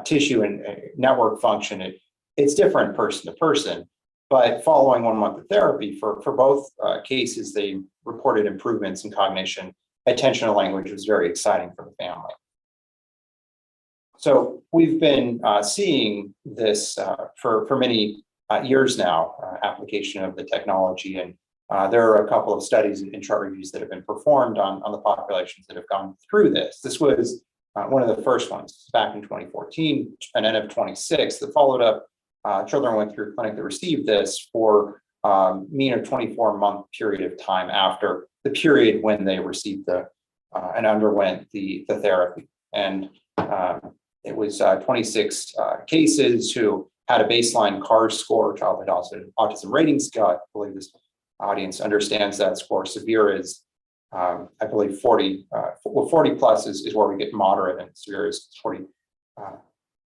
tissue and network function, it's different person to person. But following 1 month of therapy, for both cases, they reported improvements in cognition. Attention to language was very exciting for the family. So we've been seeing this for many years now, application of the technology. And there are a couple of studies and chart reviews that have been performed on the populations that have gone through this. This was one of the first ones back in 2014, an N of 26 that followed up. Children went through clinic that received this for mean of 24-month period of time after the period when they received and underwent the therapy. And it was 26 cases who had a baseline CARS score, childhood autism rating scale. I believe this audience understands that score. Severe is, I believe, 40. Well, 40 plus is where we get moderate, and severe is 40.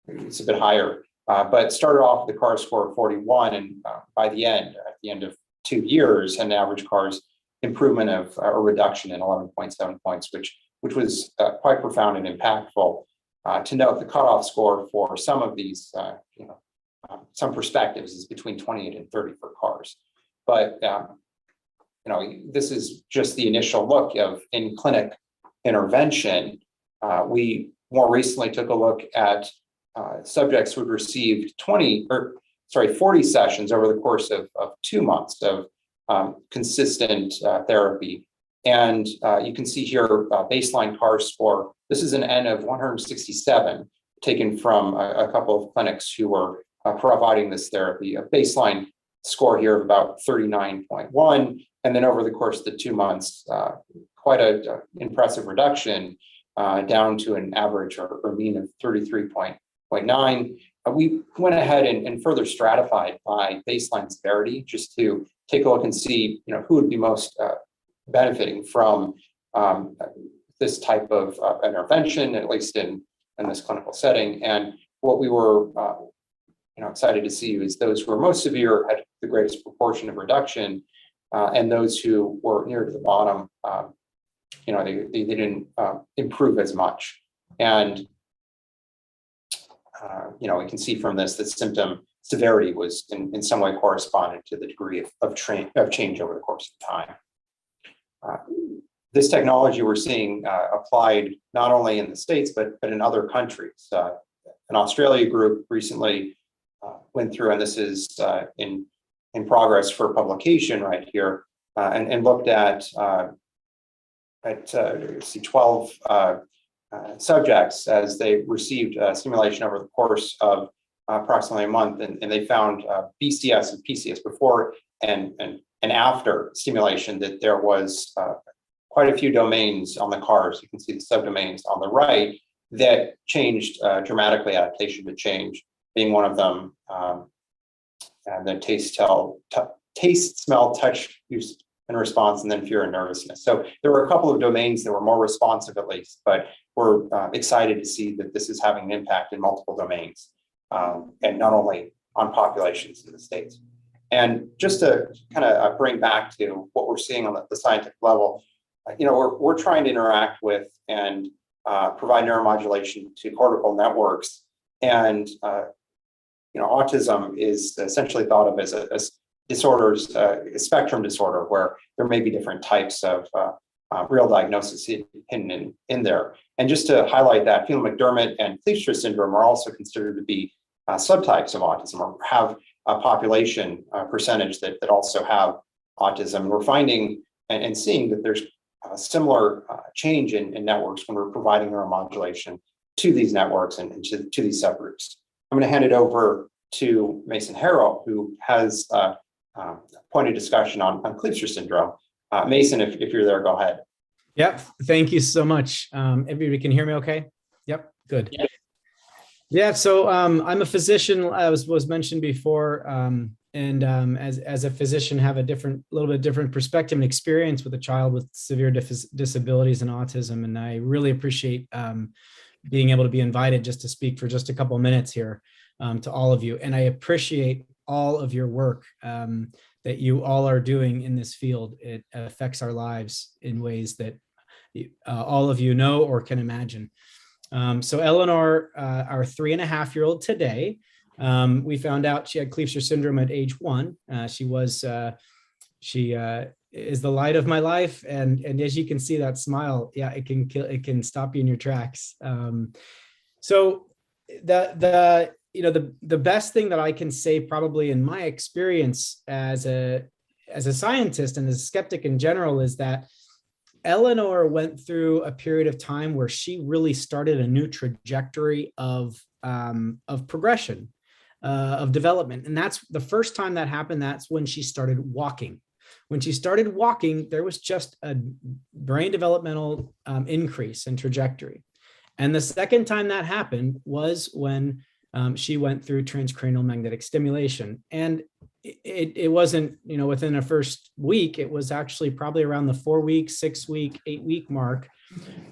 It's a bit higher. But started off with the CARS score of 41, and by the end, at the end of 2 years, had an average CARS improvement of a reduction in 11.7 points, which was quite profound and impactful. To note, the cutoff score for some of these, some perspectives is between 28 and 30 for CARS. But this is just the initial look of in-clinic intervention. We more recently took a look at subjects who had received 40 sessions over the course of 2 months of consistent therapy. And you can see here baseline CARS score. This is an N of 167 taken from a couple of clinics who were providing this therapy. A baseline score here of about 39.1. And then over the course of the 2 months, quite an impressive reduction down to an average or mean of 33.9. We went ahead and further stratified by baseline severity just to take a look and see, who would be most benefiting from this type of intervention, at least in this clinical setting. And what we were excited to see is those who were most severe had the greatest proportion of reduction, and those who were near to the bottom, they didn't improve as much. And we can see from this that symptom severity was in some way corresponded to the degree of change over the course of time. This technology we're seeing applied not only in the States, but in other countries. An Australia group recently went through, and this is in progress for publication right here, and looked at 12 subjects as they received stimulation over the course of approximately a month, and they found BCS and PCS before and after stimulation that there was quite a few domains on the CARS. You can see the subdomains on the right that changed dramatically. Adaptation to change being one of them, and then taste, smell, touch, use, and response, and then fear and nervousness. So there were a couple of domains that were more responsive, at least, but we're excited to see that this is having an impact in multiple domains, and not only on populations in the States. And just to kind of bring back to what we're seeing on the scientific level, we're trying to interact with and provide neuromodulation to cortical networks. And autism is essentially thought of as disorders, a spectrum disorder, where there may be different types of real diagnosis hidden in there. And just to highlight that, Phelan-McDermott and Kleefstra syndrome are also considered to be subtypes of autism, or have a population percentage that also have autism. We're finding and seeing that there's a similar change in networks when we're providing neuromodulation to these networks and to these subgroups. I'm going to hand it over to Mason Harrell, who has a pointed discussion on Kleefstra syndrome. Mason, if you're there, go ahead. Yep. Thank you so much. Everybody can hear me okay? Yep. Good. Yeah. Yeah. So I'm a physician, as was mentioned before, and as a physician, have a little bit different perspective and experience with a child with severe disabilities and autism. And I really appreciate being able to be invited just to speak for just a couple of minutes here to all of you. And I appreciate all of your work that you all are doing in this field. It affects our lives in ways that all of you know or can imagine. So Eleanor, our 3.5-year-old today, we found out she had Kleefstra syndrome at age 1. She is the light of my life, and as you can see, that smile, yeah, it can stop you in your tracks. So the best thing that I can say, probably in my experience as a scientist and as a skeptic in general, is that Eleanor went through a period of time where she really started a new trajectory of progression, of development. And that's the first time that happened. That's when she started walking. When she started walking, there was just a brain developmental increase in trajectory. And the second time that happened was when she went through transcranial magnetic stimulation. And it wasn't, within the first week. It was actually probably around the 4 week, 6 week, 8 week mark,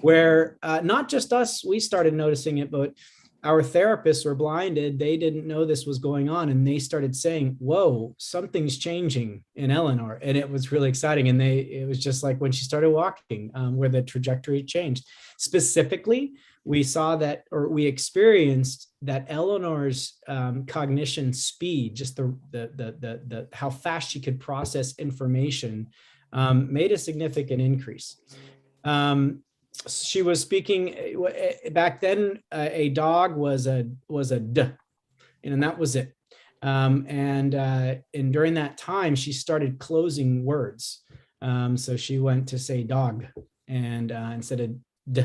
where not just us, we started noticing it, but our therapists were blinded. They didn't know this was going on. And they started saying, whoa, something's changing in Eleanor. And it was really exciting. And it was just like when she started walking, where the trajectory changed. Specifically, we saw that, or we experienced that Eleanor's cognition speed, just the how fast she could process information, made a significant increase. She was speaking back then. A dog was a d, and that was it. And during that time, she started closing words. So she went to say dog, and instead of d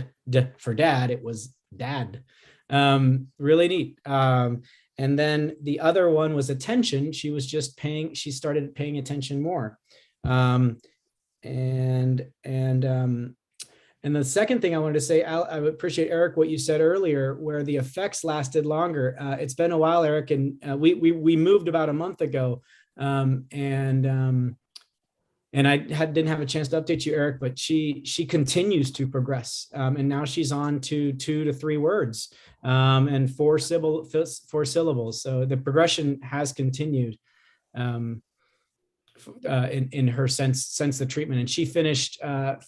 for dad, it was dad. Really neat. And then the other one was attention. She was just she started paying attention more. And the second thing I wanted to say, I appreciate, Eric, what you said earlier, where the effects lasted longer. It's been a while, Eric, and we moved about a month ago, and I didn't have a chance to update you, Eric, but she continues to progress, and now she's on to 2 to 3 words, and 4 syllables. So the progression has continued. In her since the treatment, and she finished around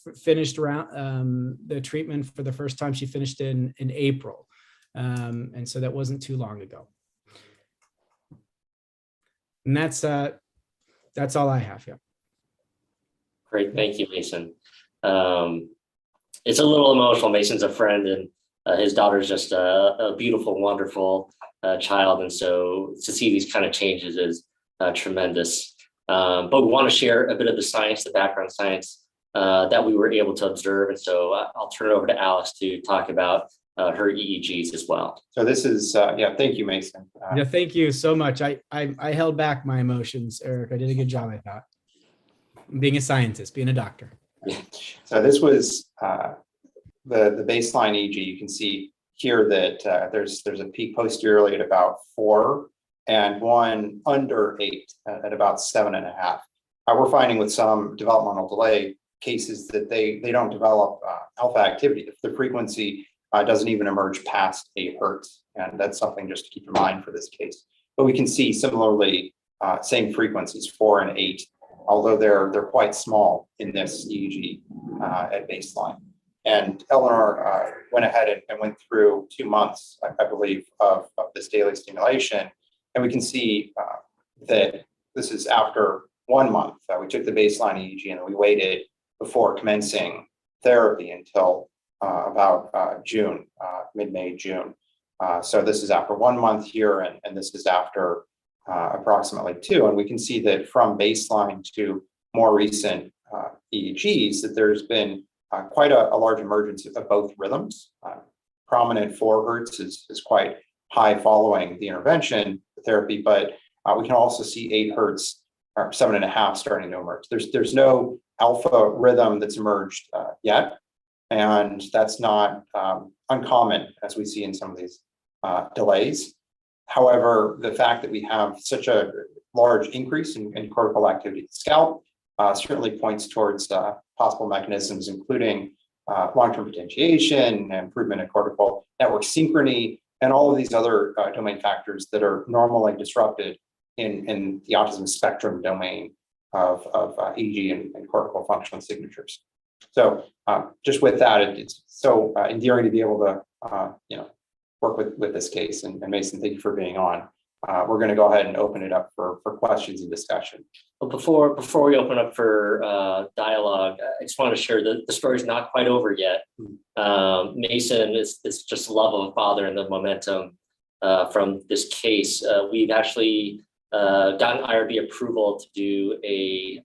the treatment for the first time. She finished in April, and so that wasn't too long ago. And that's all I have. Yeah. Great, thank you, Mason. It's a little emotional. Mason's a friend, and his daughter's just a beautiful, wonderful child, and so to see these kind of changes is tremendous. But we want to share a bit of the science, the background science that we were able to observe. And so I'll turn it over to Alice to talk about her EEGs as well. So this is, thank you, Mason. Yeah, thank you so much. I held back my emotions, Eric. I did a good job, I thought. Being a scientist, being a doctor. So this was the baseline EEG. You can see here that there's a peak posteriorly at about 4, and one under 8 at about 7.5. We're finding with some developmental delay cases that they don't develop alpha activity. The frequency doesn't even emerge past 8 hertz, and that's something just to keep in mind for this case. But we can see similarly same frequencies, 4 and 8, although they're quite small in this EEG at baseline. And Eleanor went ahead and went through 2 months, I believe, of this daily stimulation. And we can see that this is after 1 month. We took the baseline EEG and we waited before commencing therapy until about June, mid-May, June. So this is after 1 month here, and this is after approximately 2. And we can see that from baseline to more recent EEGs, that there's been quite a large emergence of both rhythms. Prominent 4 hertz is quite high following the intervention therapy, but we can also see 8 hertz or 7.5 starting to emerge. There's no alpha rhythm that's emerged yet, and that's not uncommon as we see in some of these delays. However, the fact that we have such a large increase in cortical activity at the scalp certainly points towards possible mechanisms, including long-term potentiation, improvement in cortical network synchrony, and all of these other domain factors that are normally disrupted in the autism spectrum domain of EEG and cortical functional signatures. So just with that, it's so endearing to be able to work with this case. And Mason, thank you for being on. We're going to go ahead and open it up for questions and discussion. But before we open up for dialogue, I just want to share that the story is not quite over yet. Mason is just the love of a father and the momentum from this case. We've actually gotten IRB approval to do a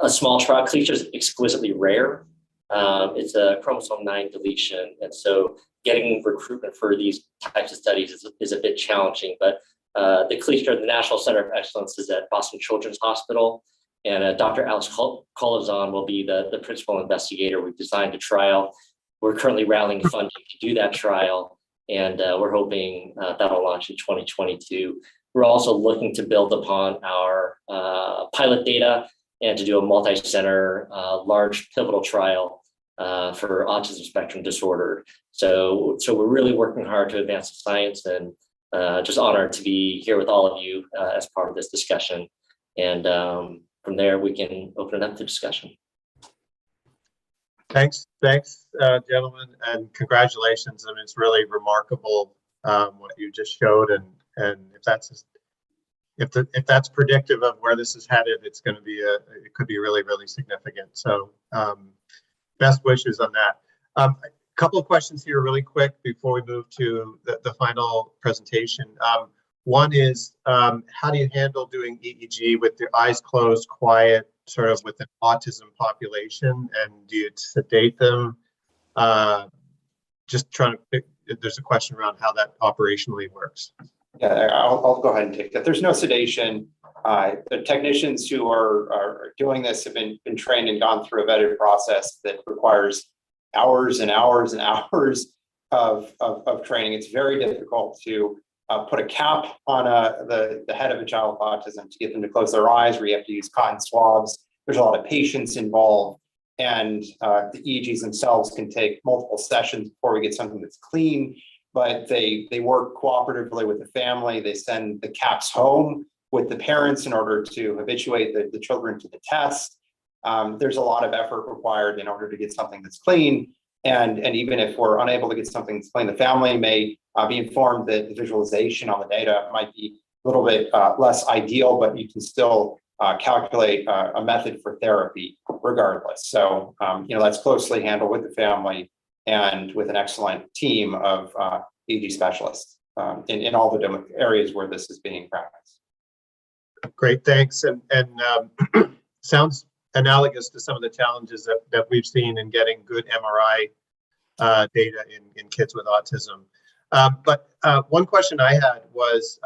small trial. Alopecia is exquisitely rare. It's a chromosome 9 deletion, and so getting recruitment for these types of studies is a bit challenging. But the Alopecia, the National Center of Excellence, is at Boston Children's Hospital, and Dr. Alex Colazon will be the principal investigator. We've designed a trial. We're currently rallying funding to do that trial, and we're hoping that'll launch in 2022. We're also looking to build upon our pilot data and to do a multi-center large pivotal trial for autism spectrum disorder. So we're really working hard to advance the science, and just honored to be here with all of you as part of this discussion. And from there, we can open it up to discussion. Thanks, gentlemen, and congratulations. I mean, it's really remarkable what you just showed, and if that's predictive of where this is headed, it's going to be it could be really, really significant. So best wishes on that. A couple of questions here really quick before we move to the final presentation. One is, how do you handle doing EEG with your eyes closed, quiet, sort of with an autism population, and do you sedate them? Just trying to, there's a question around how that operationally works. Yeah, I'll go ahead and take that. There's no sedation. The technicians who are doing this have been trained and gone through a vetted process that requires hours and hours and hours of training. It's very difficult to put a cap on the head of a child with autism to get them to close their eyes, where you have to use cotton swabs. There's a lot of patience involved, and the EEGs themselves can take multiple sessions before we get something that's clean. But they work cooperatively with the family. They send the caps home with the parents in order to habituate the children to the test. There's a lot of effort required in order to get something that's clean. And even if we're unable to get something that's clean, the family may be informed that the visualization on the data might be a little bit less ideal, but you can still calculate a method for therapy regardless. So, that's closely handled with the family and with an excellent team of EEG specialists in all the areas where this is being practiced. Great, thanks. And sounds analogous to some of the challenges that we've seen in getting good MRI data in kids with autism. But one question I had was,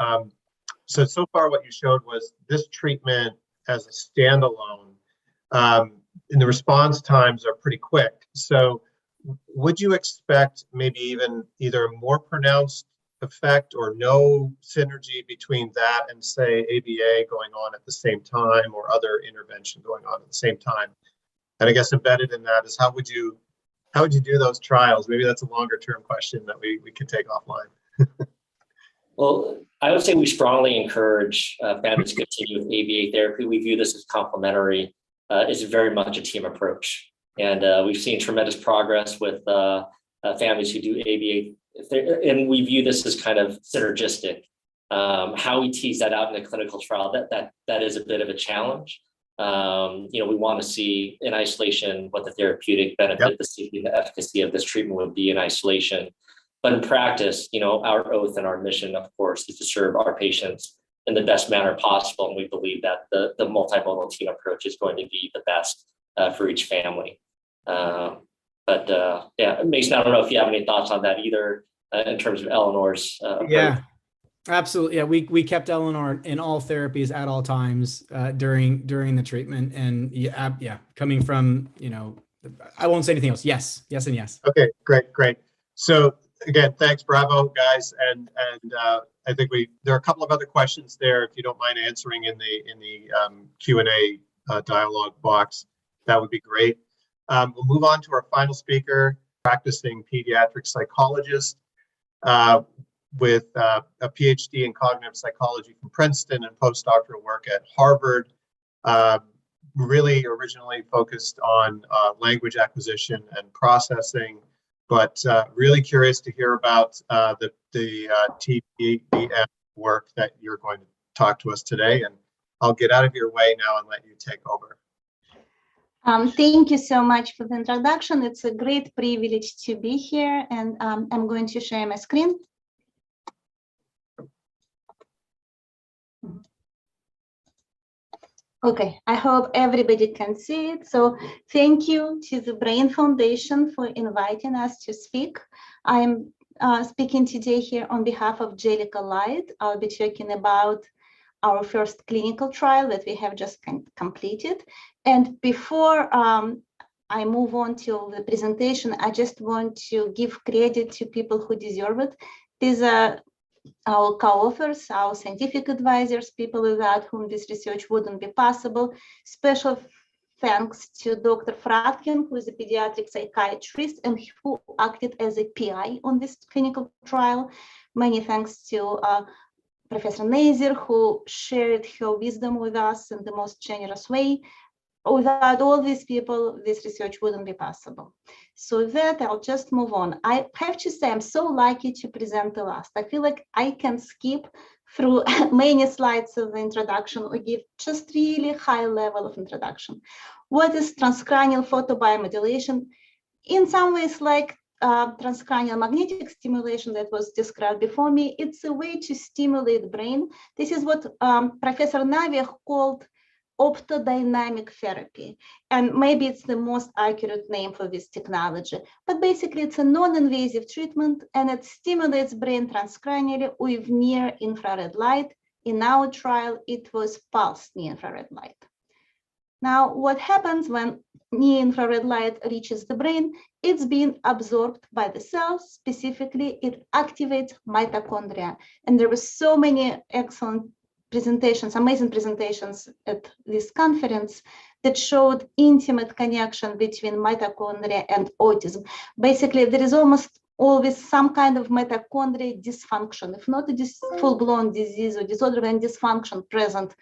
so far what you showed was this treatment as a standalone, and the response times are pretty quick. So would you expect maybe even either a more pronounced effect or no synergy between that and, say, ABA going on at the same time, or other intervention going on at the same time? And I guess embedded in that is, how would you do those trials? Maybe that's a longer term question that we can take offline. Well, I would say we strongly encourage families to continue with ABA therapy. We view this as complementary. It's very much a team approach. And we've seen tremendous progress with families who do ABA, and we view this as kind of synergistic. How we tease that out in a clinical trial, that is a bit of a challenge. We want to see in isolation what the therapeutic benefit, the safety, and the efficacy of this treatment would be in isolation. But in practice, our oath and our mission, of course, is to serve our patients in the best manner possible. And we believe that the multimodal team approach is going to be the best for each family. Mason, I don't know if you have any thoughts on that either in terms of Eleanor's approach. Yeah, absolutely. Yeah, we kept Eleanor in all therapies at all times during the treatment. And coming from, I won't say anything else. Yes, and yes. Okay, great. So again, thanks, bravo, guys. And I think there are a couple of other questions there. If you don't mind answering in the Q&A dialogue box, that would be great. We'll move on to our final speaker, practicing pediatric psychologist with a PhD in cognitive psychology from Princeton and postdoctoral work at Harvard. Really originally focused on language acquisition and processing, but really curious to hear about the TPM work that you're going to talk to us today. And I'll get out of your way now and let you take over. Thank you so much for the introduction. It's a great privilege to be here, and I'm going to share my screen. Okay, I hope everybody can see it. So thank you to the Brain Foundation for inviting us to speak. I'm speaking today here on behalf of Jellica Light. I'll be talking about our first clinical trial that we have just completed. And before I move on to the presentation, I just want to give credit to people who deserve it. These are our co-authors, our scientific advisors, people without whom this research wouldn't be possible. Special thanks to Dr. Fratkin, who is a pediatric psychiatrist and who acted as a PI on this clinical trial. Many thanks to Professor Nazer, who shared her wisdom with us in the most generous way. Without all these people, this research wouldn't be possible. So with that, I'll just move on. I have to say, I'm so lucky to present the last. I feel like I can skip through many slides of the introduction or give just really high level of introduction. What is transcranial photobiomodulation? In some ways, like transcranial magnetic stimulation that was described before me, it's a way to stimulate the brain. This is what Professor Navier called optodynamic therapy, and maybe it's the most accurate name for this technology, but basically it's a non-invasive treatment and it stimulates brain transcranially with near infrared light. In our trial, it was pulsed near infrared light. Now, what happens when near infrared light reaches the brain? It's being absorbed by the cells. Specifically, it activates mitochondria, and there were so many excellent presentations, amazing presentations at this conference that showed intimate connection between mitochondria and autism. Basically, there is almost always some kind of mitochondria dysfunction, if not a full-blown disease or disorder and dysfunction present,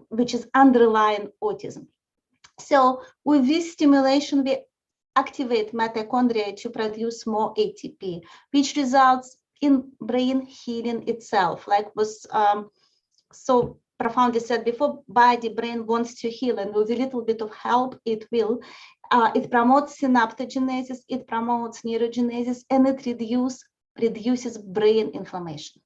which is underlying autism. So with this stimulation, we activate mitochondria to produce more ATP, which results in brain healing itself, like was so profoundly said before, body, brain wants to heal, and with a little bit of help, it will. It promotes synaptogenesis, it promotes neurogenesis, and it reduces brain inflammation.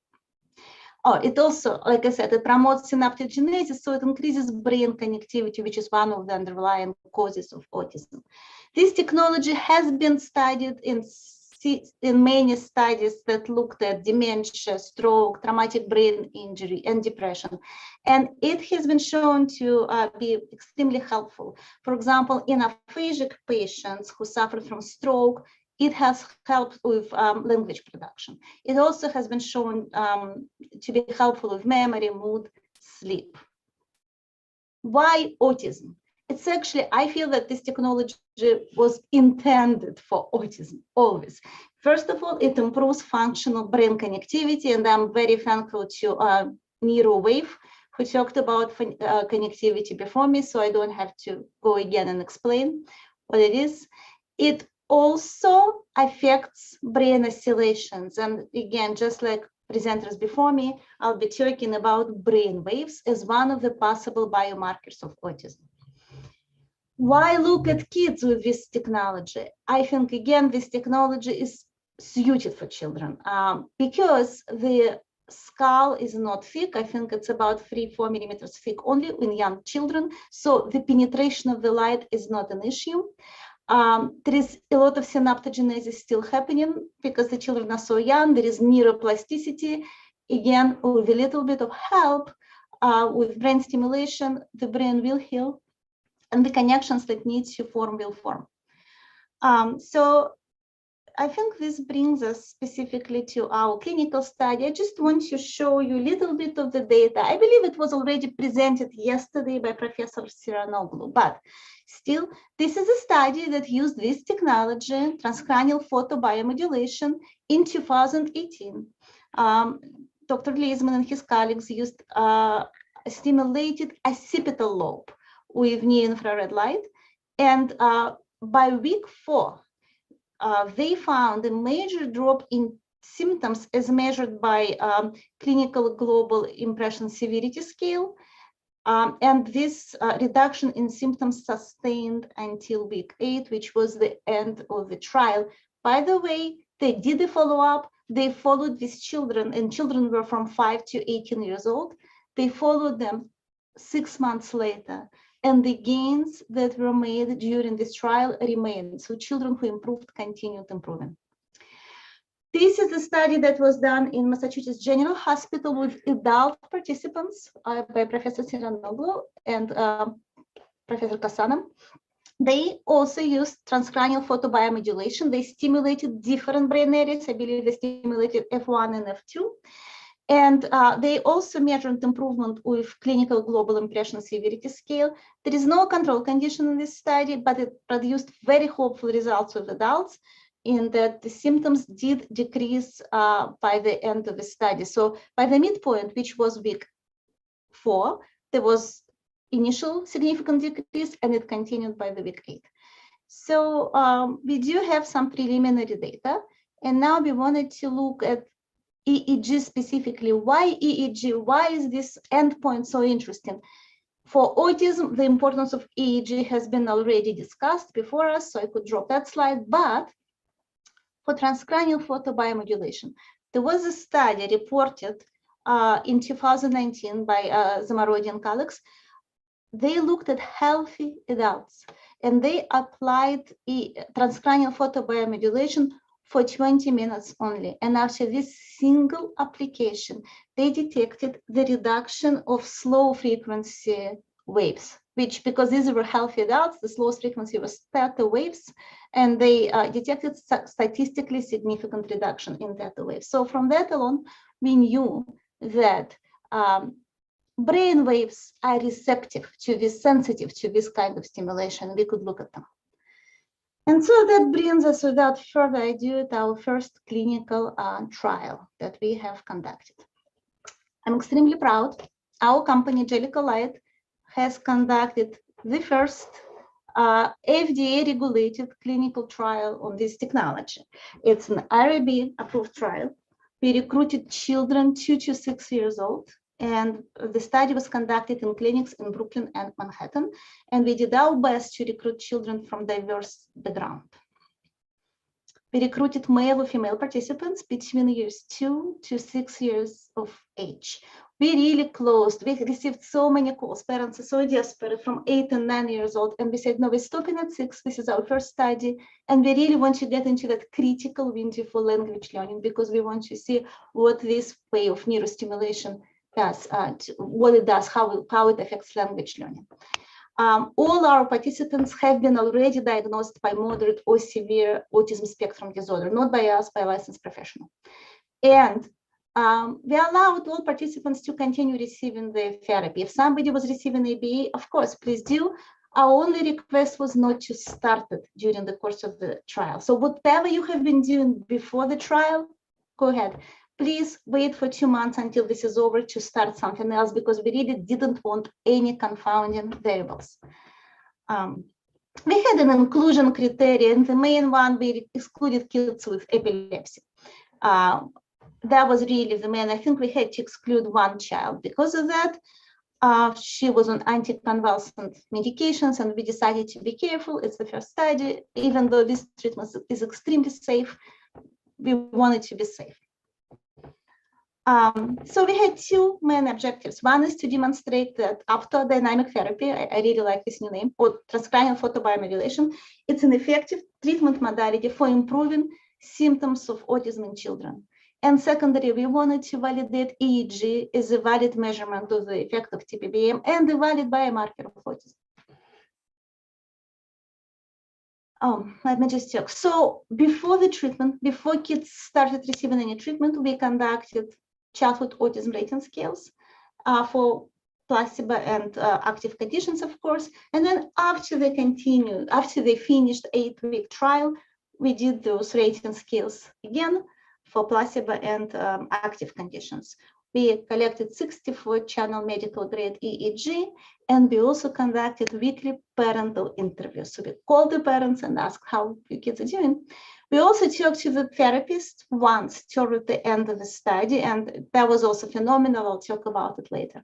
Oh, it also, like I said, it promotes synaptogenesis, so it increases brain connectivity, which is one of the underlying causes of autism. This technology has been studied in many studies that looked at dementia, stroke, traumatic brain injury, and depression. And it has been shown to be extremely helpful. For example, in aphasic patients who suffer from stroke, it has helped with language production. It also has been shown to be helpful with memory, mood, sleep. Why autism? It's actually, I feel that this technology was intended for autism, always. First of all, it improves functional brain connectivity, and I'm very thankful to Nero Wave, who talked about connectivity before me, so I don't have to go again and explain what it is. It also affects brain oscillations, and again, just like presenters before me, I'll be talking about brain waves as one of the possible biomarkers of autism. Why look at kids with this technology? I think, again, this technology is suited for children because the skull is not thick. I think it's about 3-4 millimeters thick only in young children. So the penetration of the light is not an issue. There is a lot of synaptogenesis still happening because the children are so young. There is neuroplasticity. Again, with a little bit of help with brain stimulation, the brain will heal, and the connections that need to form will form. So I think this brings us specifically to our clinical study. I just want to show you a little bit of the data. I believe it was already presented yesterday by Professor Siranoglu, but still, this is a study that used this technology, transcranial photobiomodulation, in 2018. Dr. Leisman and his colleagues used stimulated occipital lobe with near infrared light, and by week 4, they found a major drop in symptoms as measured by clinical global impression severity scale, and this reduction in symptoms sustained until week 8, which was the end of the trial. By the way, they did a follow-up. They followed these children, and children were from 5 to 18 years old. They followed them 6 months later, and the gains that were made during this trial remain. So children who improved continued improving. This is a study that was done in Massachusetts General Hospital with adult participants by Professor Siranoglu and Professor Kasanam. They also used transcranial photobiomodulation. They stimulated different brain areas. I believe they stimulated F1 and F2. And they also measured improvement with clinical global impression severity scale. There is no control condition in this study, but it produced very hopeful results with adults in that the symptoms did decrease by the end of the study. So by the midpoint, which was week 4, there was initial significant decrease, and it continued by the week 8. So we do have some preliminary data, and now we wanted to look at EEG specifically. Why EEG? Why is this endpoint so interesting? For autism, the importance of EEG has been already discussed before us, so I could drop that slide. But for transcranial photobiomodulation, there was a study reported in 2019 by Zamarodi and colleagues. They looked at healthy adults, and they applied transcranial photobiomodulation for 20 minutes only. And after this single application, they detected the reduction of slow frequency waves, which, because these were healthy adults, the slowest frequency was theta waves, and they detected statistically significant reduction in theta waves. So from that alone, we knew that brain waves are receptive to this, sensitive to this kind of stimulation. We could look at them. And so that brings us, without further ado, to our first clinical trial that we have conducted. I'm extremely proud. Our company, Jellicoe Light, has conducted the first FDA-regulated clinical trial on this technology. It's an IRB-approved trial. We recruited children 2 to 6 years old, and the study was conducted in clinics in Brooklyn and Manhattan, and we did our best to recruit children from diverse background. We recruited male or female participants between years 2 to 6 years of age. We really closed. We received so many calls. Parents are so desperate from 8 and 9 years old, and we said, no, we're stopping at 6. This is our first study, and we really want to get into that critical window for language learning, because we want to see what this way of neurostimulation does, what it does, how it affects language learning. All our participants have been already diagnosed by moderate or severe autism spectrum disorder, not by us, by a licensed professional. And we allowed all participants to continue receiving the therapy. If somebody was receiving ABA, of course, please do. Our only request was not to start it during the course of the trial. So whatever you have been doing before the trial, go ahead. Please wait for 2 months until this is over to start something else, because we really didn't want any confounding variables. We had an inclusion criteria, and the main one, we excluded kids with epilepsy. That was really the main. I think we had to exclude one child because of that. She was on anticonvulsant medications, and we decided to be careful. It's the first study. Even though this treatment is extremely safe, we wanted to be safe. So we had 2 main objectives. One is to demonstrate that after dynamic therapy, I really like this new name, or transcranial photobiomodulation, it's an effective treatment modality for improving symptoms of autism in children. And secondly, we wanted to validate EEG as a valid measurement of the effect of TPBM and a valid biomarker of autism. Let me just check. So before the treatment, before kids started receiving any treatment, we conducted childhood autism rating scales for placebo and active conditions, of course. And then after they finished 8-week trial, we did those rating scales again for placebo and active conditions. We collected 64-channel medical grade EEG, and we also conducted weekly parental interviews. So we called the parents and asked how your kids are doing. We also talked to the therapist once toward the end of the study, and that was also phenomenal. I'll talk about it later.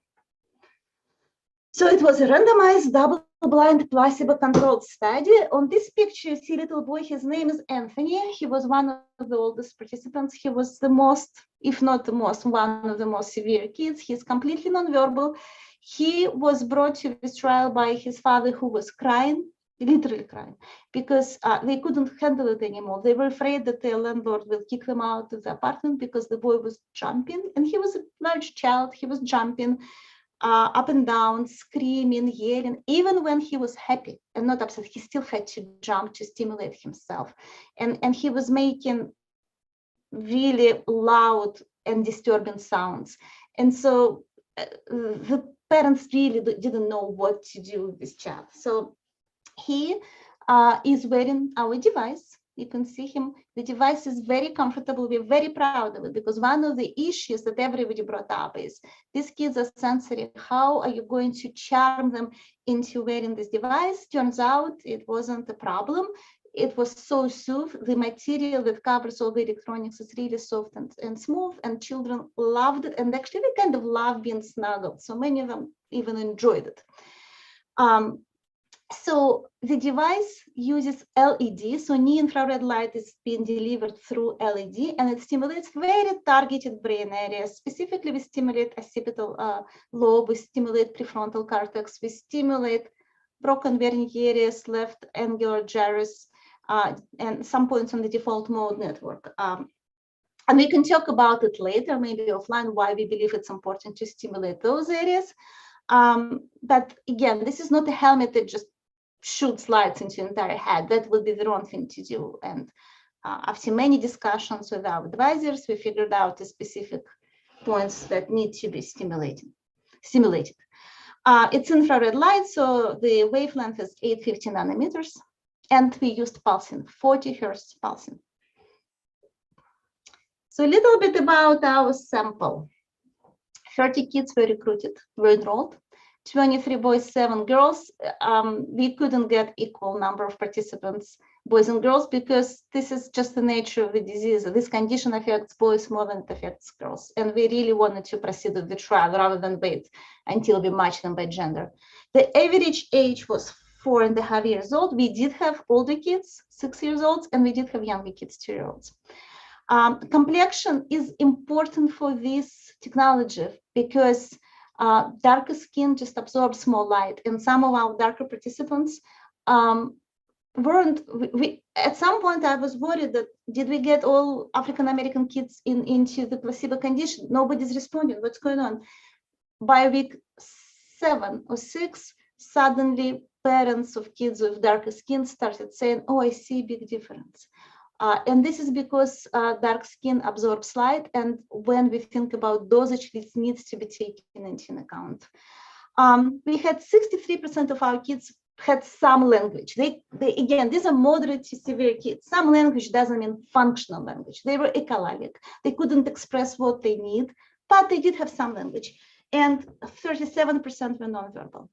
So it was a randomized, double-blind, placebo-controlled study. On this picture, you see a little boy. His name is Anthony. He was one of the oldest participants. He was the most, if not the most, one of the most severe kids. He's completely nonverbal. He was brought to this trial by his father, who was crying, literally crying, because they couldn't handle it anymore. They were afraid that their landlord will kick them out of the apartment because the boy was jumping, and he was a large child. He was jumping up and down, screaming, yelling. Even when he was happy and not upset, he still had to jump to stimulate himself. And he was making really loud and disturbing sounds. And so the parents really didn't know what to do with this child. So he is wearing our device. You can see him. The device is very comfortable. We're very proud of it, because one of the issues that everybody brought up is these kids are sensory. How are you going to charm them into wearing this device? Turns out it wasn't a problem. It was so soft. The material that covers all the electronics is really soft and smooth, and children loved it. And actually they kind of love being snuggled. So many of them even enjoyed it. So the device uses LED, so near-infrared light is being delivered through LED, and it stimulates very targeted brain areas. Specifically, we stimulate occipital lobe, we stimulate prefrontal cortex, we stimulate broken Wernicke areas, left angular gyrus, and some points on the default mode network. And we can talk about it later, maybe offline, why we believe it's important to stimulate those areas. But again, this is not a helmet that just shoots lights into your entire head. That would be the wrong thing to do. And after many discussions with our advisors, we figured out the specific points that need to be stimulated. It's infrared light, so the wavelength is 850 nanometers, and we used pulsing, 40 hertz pulsing. So a little bit about our sample. 30 kids were recruited, were enrolled. 23 boys, 7 girls. We couldn't get equal number of participants, boys and girls, because this is just the nature of the disease. This condition affects boys more than it affects girls. And we really wanted to proceed with the trial rather than wait until we match them by gender. The average age was 4.5 years old. We did have older kids, 6 years old, and we did have younger kids, 2-year-olds. Complexion is important for this technology because darker skin just absorbs more light, and some of our darker participants weren't. At some point, I was worried that did we get all African American kids into the placebo condition? Nobody's responding. What's going on? By week 7 or 6, suddenly parents of kids with darker skin started saying, "Oh, I see a big difference." And this is because dark skin absorbs light, and when we think about dosage, this needs to be taken into account. We had 63% of our kids had some language. They again, these are moderate to severe kids. Some language doesn't mean functional language. They were echolalia. They couldn't express what they need, but they did have some language. And 37% were nonverbal.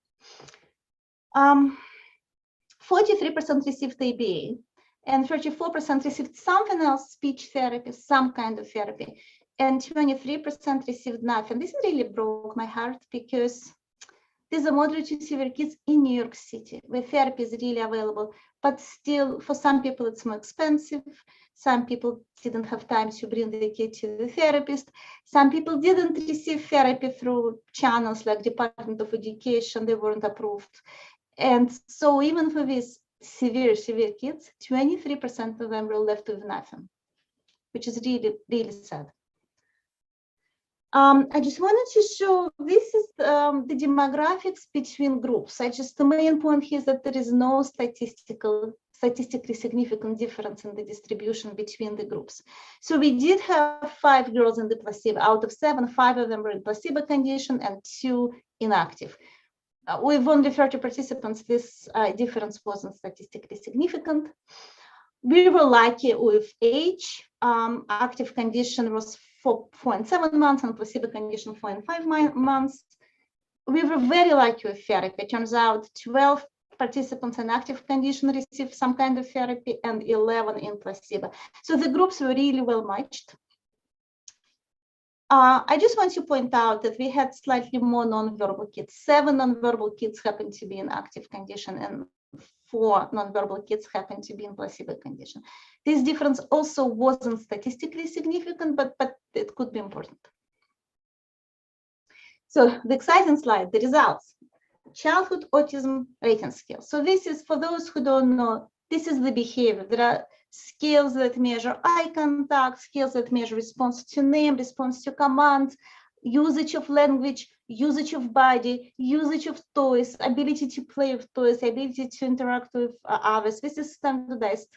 43% received ABA. And 34% received something else, speech therapy, some kind of therapy, and 23% received nothing. This really broke my heart because these are moderate to severe kids in New York City, where therapy is really available, but still, for some people, it's more expensive. Some people didn't have time to bring the kid to the therapist. Some people didn't receive therapy through channels like Department of Education, they weren't approved. And so even for these severe kids, 23% of them were left with nothing, which is really, really sad. I just wanted to show, this is the demographics between groups. The main point here is that there is no statistically significant difference in the distribution between the groups. So we did have 5 girls in the placebo. Out of 7, 5 of them were in placebo condition and 2 inactive. With only 30 participants, this difference wasn't statistically significant. We were lucky with age. Active condition was 4.7 months and placebo condition 4.5 months. We were very lucky with therapy. It turns out 12 participants in active condition received some kind of therapy and 11 in placebo. So the groups were really well matched. I just want to point out that we had slightly more nonverbal kids. 7 nonverbal kids happened to be in active condition and 4 nonverbal kids happened to be in placebo condition. This difference also wasn't statistically significant, but it could be important. So the exciting slide, the results. Childhood autism rating scale. So this is, for those who don't know, this is the behavior. There are scales that measure eye contact, scales that measure response to name, response to commands, usage of language, usage of body, usage of toys, ability to play with toys, ability to interact with others. This is standardized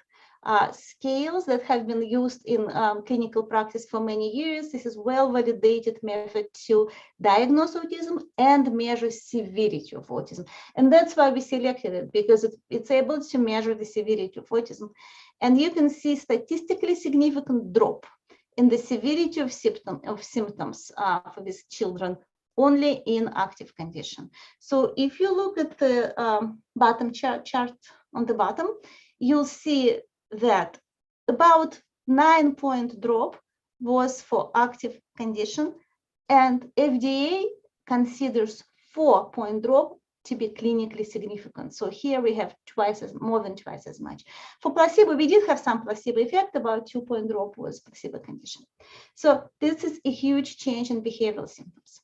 scales that have been used in clinical practice for many years. This is well-validated method to diagnose autism and measure severity of autism. And that's why we selected it, because it's able to measure the severity of autism. And you can see statistically significant drop in the severity of symptoms for these children only in active condition. So if you look at the bottom chart on the bottom, you'll see that about 9-point drop was for active condition, and FDA considers 4-point drop to be clinically significant. So here we have more than twice as much. For placebo, we did have some placebo effect, about 2-point drop was placebo condition. So this is a huge change in behavioral symptoms.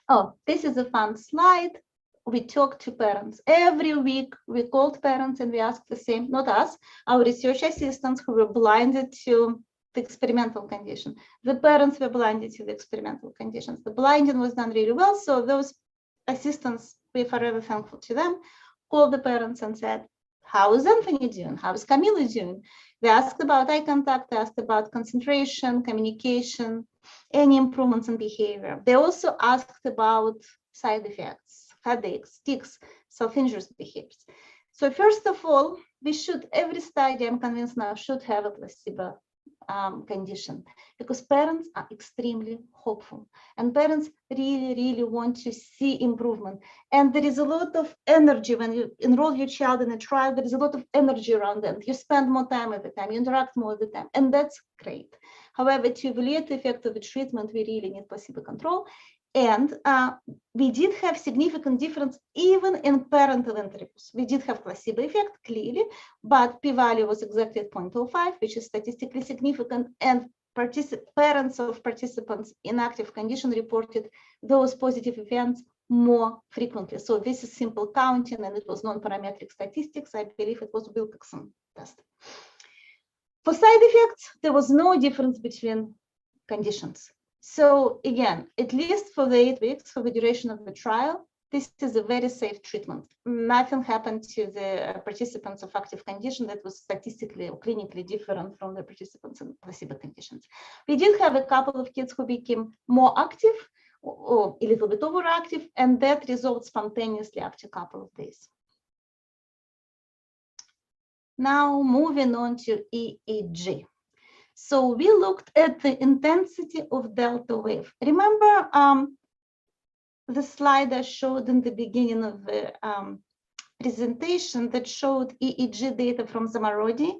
Oh, this is a fun slide. We talked to parents. Every week we called parents and we asked the same, not us, our research assistants who were blinded to the experimental condition. The parents were blinded to the experimental conditions. The blinding was done really well. So those assistants, we're forever thankful to them, called the parents and said, how is Anthony doing? How is Camila doing? They asked about eye contact, they asked about concentration, communication, any improvements in behavior. They also asked about side effects, headaches, tics, self-injurious behaviors. So first of all, we should, every study, I'm convinced now, should have a placebo condition, because parents are extremely hopeful and parents really want to see improvement. And there is a lot of energy when you enroll your child in a trial. There is a lot of energy around them. You spend more time at the time, you interact more with them, and that's great. However, to evaluate the effect of the treatment, we really need placebo control. And we did have significant difference even in parental interviews. We did have placebo effect clearly, but p-value was exactly at 0.05, which is statistically significant. And parents of participants in active condition reported those positive events more frequently. So this is simple counting, and it was non-parametric statistics. I believe it was Wilcoxon test. For side effects, there was no difference between conditions. So again, at least for the 8 weeks, for the duration of the trial, this is a very safe treatment. Nothing happened to the participants of active condition that was statistically or clinically different from the participants in placebo conditions. We did have a couple of kids who became more active or a little bit overactive, and that resolved spontaneously after a couple of days. Now moving on to EEG. So we looked at the intensity of delta wave. Remember the slide I showed in the beginning of the presentation that showed EEG data from Zamarodi?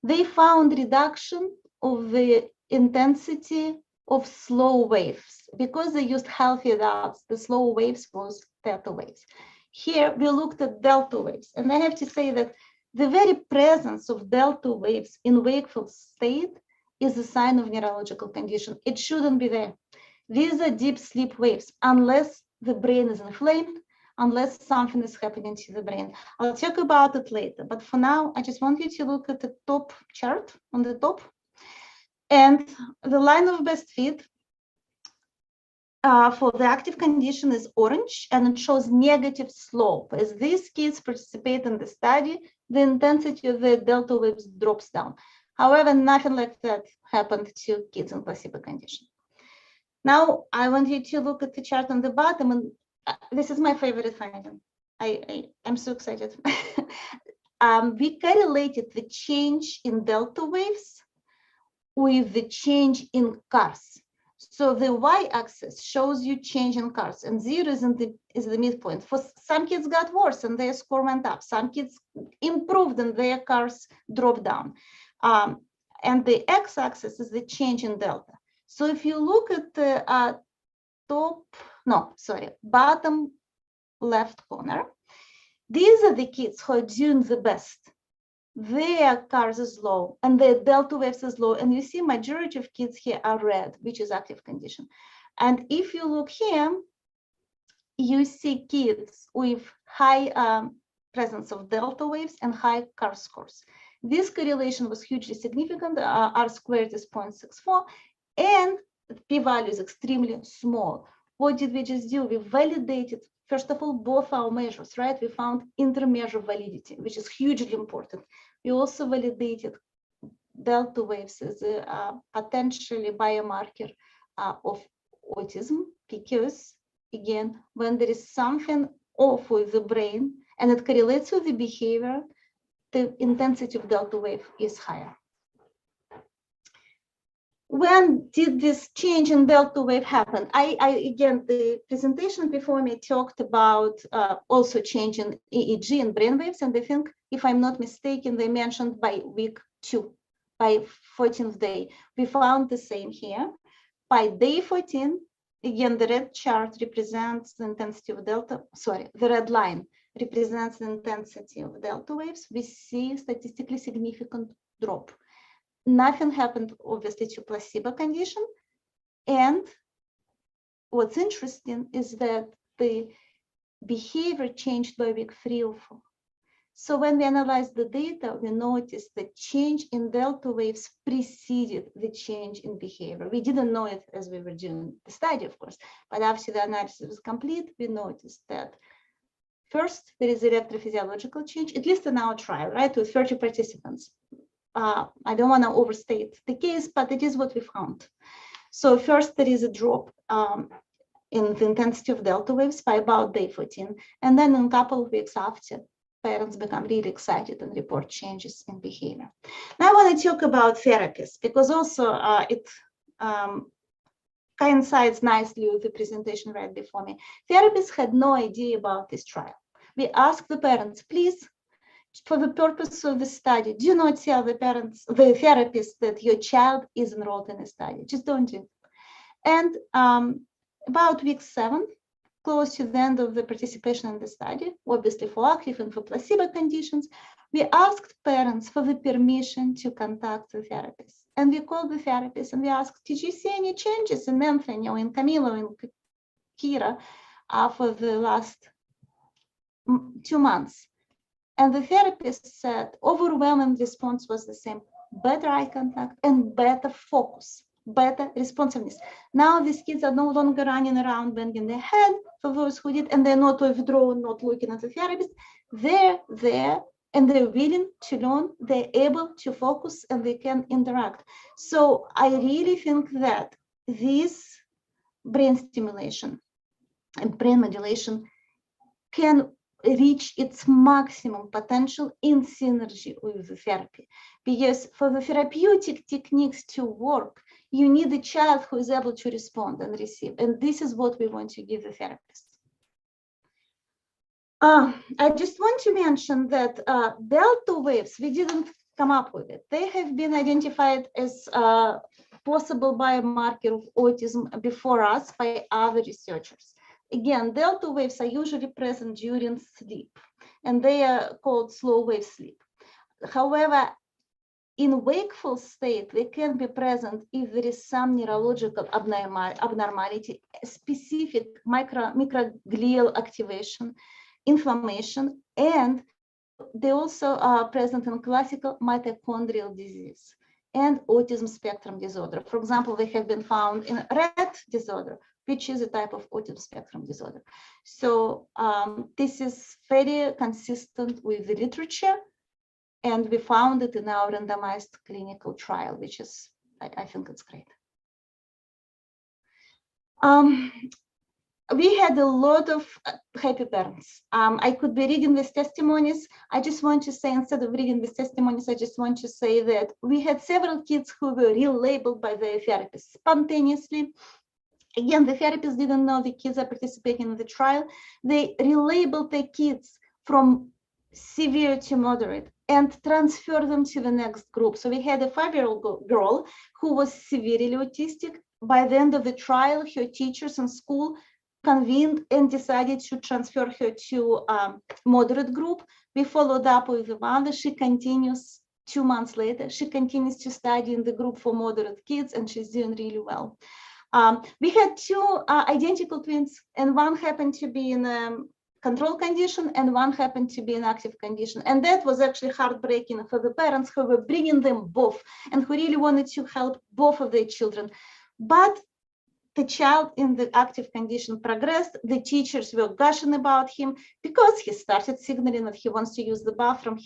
They found reduction of the intensity of slow waves because they used healthy adults. The slow waves was theta waves. Here we looked at delta waves, and I have to say that the very presence of delta waves in wakeful state is a sign of neurological condition. It shouldn't be there. These are deep sleep waves, unless the brain is inflamed, unless something is happening to the brain. I'll talk about it later, but for now, I just want you to look at the top chart on the top. And the line of best fit for the active condition is orange, and it shows negative slope. As these kids participate in the study, the intensity of the delta waves drops down. However, nothing like that happened to kids in placebo condition. Now, I want you to look at the chart on the bottom, and this is my favorite finding. I'm so excited. We correlated the change in delta waves with the change in CARS. So the y-axis shows you change in CARS, and 0 is the midpoint. For some kids got worse and their score went up. Some kids improved and their CARS dropped down. And the x-axis is the change in delta. So if you look at the bottom left corner, these are the kids who are doing the best their cars is low and their delta waves is low. And you see majority of kids here are red, which is active condition. And if you look here, you see kids with high presence of delta waves and high car scores. This correlation was hugely significant. R squared is 0.64 and p-value is extremely small. What did we just do? We validated, first of all, both our measures, right? We found intermeasure validity, which is hugely important. We also validated delta waves as a potentially biomarker of autism, because again, when there is something off with the brain and it correlates with the behavior, the intensity of delta wave is higher. When did this change in delta wave happen? Again, the presentation before me talked about also change in EEG and brain waves, and I think, if I'm not mistaken, they mentioned by week 2, by 14th day. We found the same here. By day 14, again, the red chart represents the intensity of delta, sorry, the red line represents the intensity of delta waves. We see statistically significant drop. Nothing happened, obviously, to placebo condition. And what's interesting is that the behavior changed by week 3 or 4. So when we analyzed the data, we noticed that change in delta waves preceded the change in behavior. We didn't know it as we were doing the study, of course, but after the analysis was complete, we noticed that first, there is electrophysiological change, at least in our trial, right, with 30 participants. I don't want to overstate the case, but it is what we found. So first, there is a drop in the intensity of delta waves by about day 14. And then in a couple of weeks after, parents become really excited and report changes in behavior. Now I want to talk about therapies, because also it coincides nicely with the presentation right before me. Therapists had no idea about this trial. We asked the parents, please, for the purpose of the study, do not tell the parents, the therapists, that your child is enrolled in a study. Just don't do it. And about week 7, close to the end of the participation in the study, obviously for active and for placebo conditions, we asked parents for the permission to contact the therapist. And we called the therapist and we asked, did you see any changes in Anthony or in Camilo and Kira for the last 2 months? And the therapist said overwhelming response was the same: better eye contact and better focus, better responsiveness. Now these kids are no longer running around banging their head, for those who did, and they're not withdrawn, not looking at the therapist. They're there and they're willing to learn, they're able to focus, and they can interact. So I really think that this brain stimulation and brain modulation can reach its maximum potential in synergy with the therapy. Because for the therapeutic techniques to work, you need a child who is able to respond and receive. And this is what we want to give the therapist. I just want to mention that delta waves, we didn't come up with it. They have been identified as a possible biomarker of autism before us by other researchers. Again, delta waves are usually present during sleep, and they are called slow wave sleep. However, in wakeful state, they can be present if there is some neurological abnormality, specific microglial activation, inflammation, and they also are present in classical mitochondrial disease and autism spectrum disorder. For example, they have been found in Rett disorder, which is a type of autism spectrum disorder. So this is very consistent with the literature, and we found it in our randomized clinical trial, which is, I think it's great. We had a lot of happy parents. I could be reading these testimonies. I just want to say, instead of reading these testimonies, I just want to say that we had several kids who were relabeled by their therapist spontaneously. Again, the therapists didn't know the kids are participating in the trial. They relabeled the kids from severe to moderate and transferred them to the next group. So we had a 5-year-old girl who was severely autistic. By the end of the trial, her teachers in school convened and decided to transfer her to moderate group. We followed up with the mother. She continues 2 months later. She continues to study in the group for moderate kids, and she's doing really well. We had 2 identical twins, and one happened to be in a control condition and one happened to be in active condition. And that was actually heartbreaking for the parents who were bringing them both and who really wanted to help both of their children. But the child in the active condition progressed. The teachers were gushing about him because he started signaling that he wants to use the bathroom.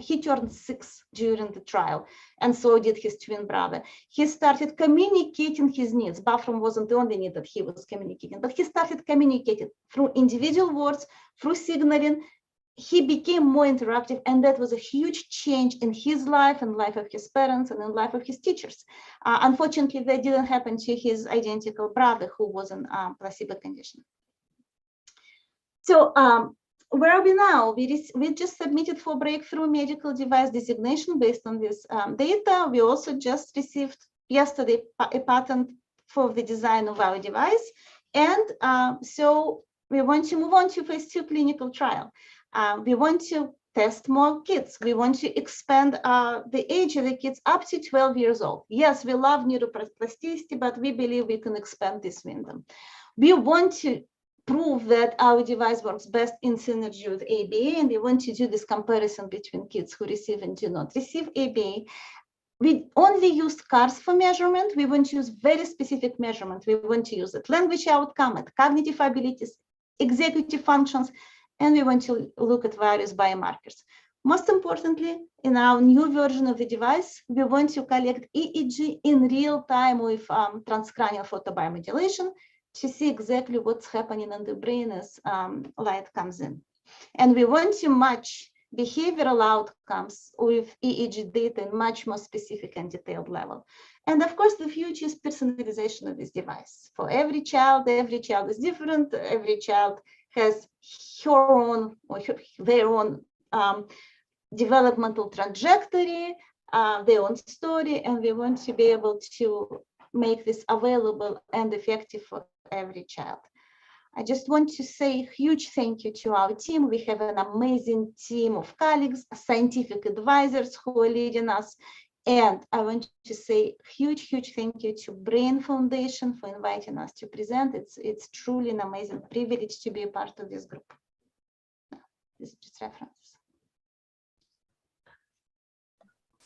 He turned 6 during the trial, and so did his twin brother. He started communicating his needs. Bathroom wasn't the only need that he was communicating, but he started communicating through individual words, through signaling. He became more interactive, and that was a huge change in his life and life of his parents and in life of his teachers. Unfortunately, that didn't happen to his identical brother who was in placebo condition. So where are we now? We just submitted for breakthrough medical device designation based on this data. We also just received yesterday a patent for the design of our device. And so we want to move on to phase 2 clinical trial. We want to test more kids. We want to expand the age of the kids up to 12 years old. Yes, we love neuroplasticity, but we believe we can expand this window. We want to prove that our device works best in synergy with ABA, and we want to do this comparison between kids who receive and do not receive ABA. We only used CARS for measurement. We want to use very specific measurement. We want to use at language outcome, at cognitive abilities, executive functions, and we want to look at various biomarkers. Most importantly, in our new version of the device, we want to collect EEG in real time with transcranial photobiomodulation to see exactly what's happening in the brain as light comes in. And we want to match behavioral outcomes with EEG data in much more specific and detailed level. And of course, the future is personalization of this device. For every child is different. Every child has her own or their own developmental trajectory, their own story, and we want to be able to make this available and effective for every child. I just want to say a huge thank you to our team. We have an amazing team of colleagues, scientific advisors who are leading us. And I want to say huge thank you to Brain Foundation for inviting us to present. It's truly an amazing privilege to be a part of this group. This is just reference.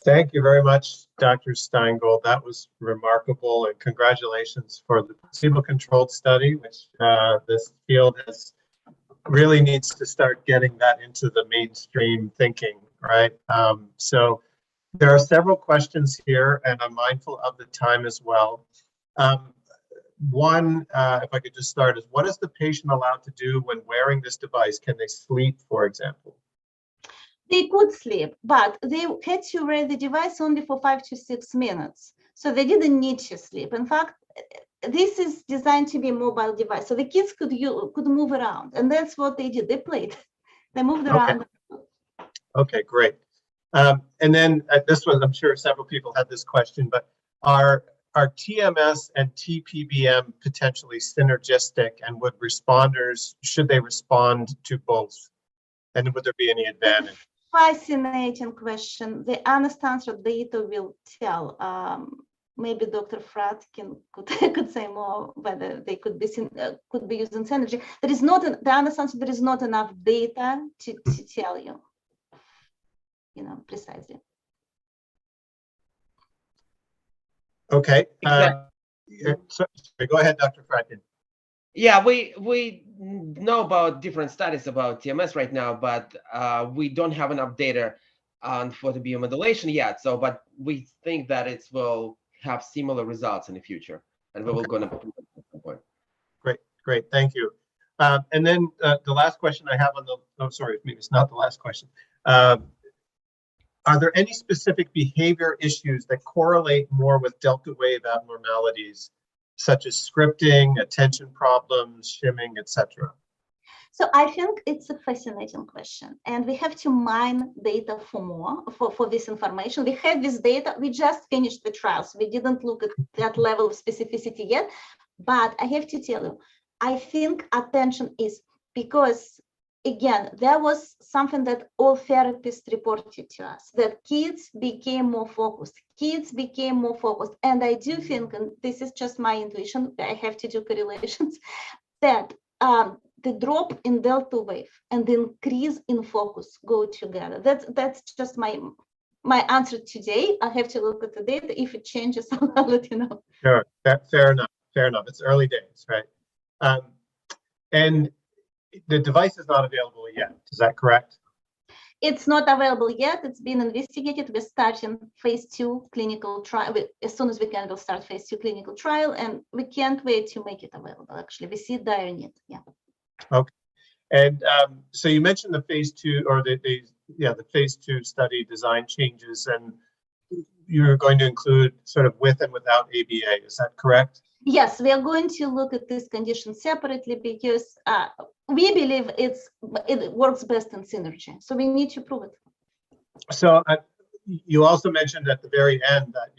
Thank you very much, Dr. Steingold. That was remarkable, and congratulations for the placebo-controlled study, which this field really needs to start getting that into the mainstream thinking, right? So there are several questions here, and I'm mindful of the time as well. One, if I could just start, is what is the patient allowed to do when wearing this device? Can they sleep, for example? They could sleep, but they had to wear the device only for 5 to 6 minutes. So they didn't need to sleep. In fact, this is designed to be a mobile device. So the kids could move around, and that's what they did. They played, they moved around. Okay, great. And then this one, I'm sure several people had this question, but are TMS and TPBM potentially synergistic, and would responders, should they respond to both? And would there be any advantage? Fascinating question. The honest answer data will tell. Maybe Dr. Fratkin could say more whether they could be used in synergy. There is not the honest answer. There is not enough data to tell you, precisely. Okay. Sorry, go ahead, Dr. Fratkin. Yeah, we know about different studies about TMS right now, but we don't have enough data on photobiomodulation yet. So, but we think that it will have similar results in the future, and we will go to at some point. Great, thank you. And then the last question I have on the, sorry, maybe it's not the last question. Are there any specific behavior issues that correlate more with delta wave abnormalities, such as scripting, attention problems, shimming, etc.? So I think it's a fascinating question, and we have to mine data for this information. We have this data. We just finished the trials. We didn't look at that level of specificity yet, but I have to tell you, I think attention is, because again, there was something that all therapists reported to us, that kids became more focused. And I do think, and this is just my intuition, I have to do correlations, that the drop in delta wave and the increase in focus go together. That's just my answer today. I have to look at the data. If it changes, I'll let you know. Sure, fair enough. It's early days, right? And the device is not available yet. Is that correct? It's not available yet. It's been investigated. We're starting phase 2 clinical trial. As soon as we can, we'll start phase 2 clinical trial, and we can't wait to make it available. Actually, we see dire need. Yeah. Okay. And so you mentioned the phase 2, or the phase 2 study design changes, and you're going to include sort of with and without ABA. Is that correct? Yes, we are going to look at this condition separately because we believe it works best in synergy. So we need to prove it. So you also mentioned at the very end that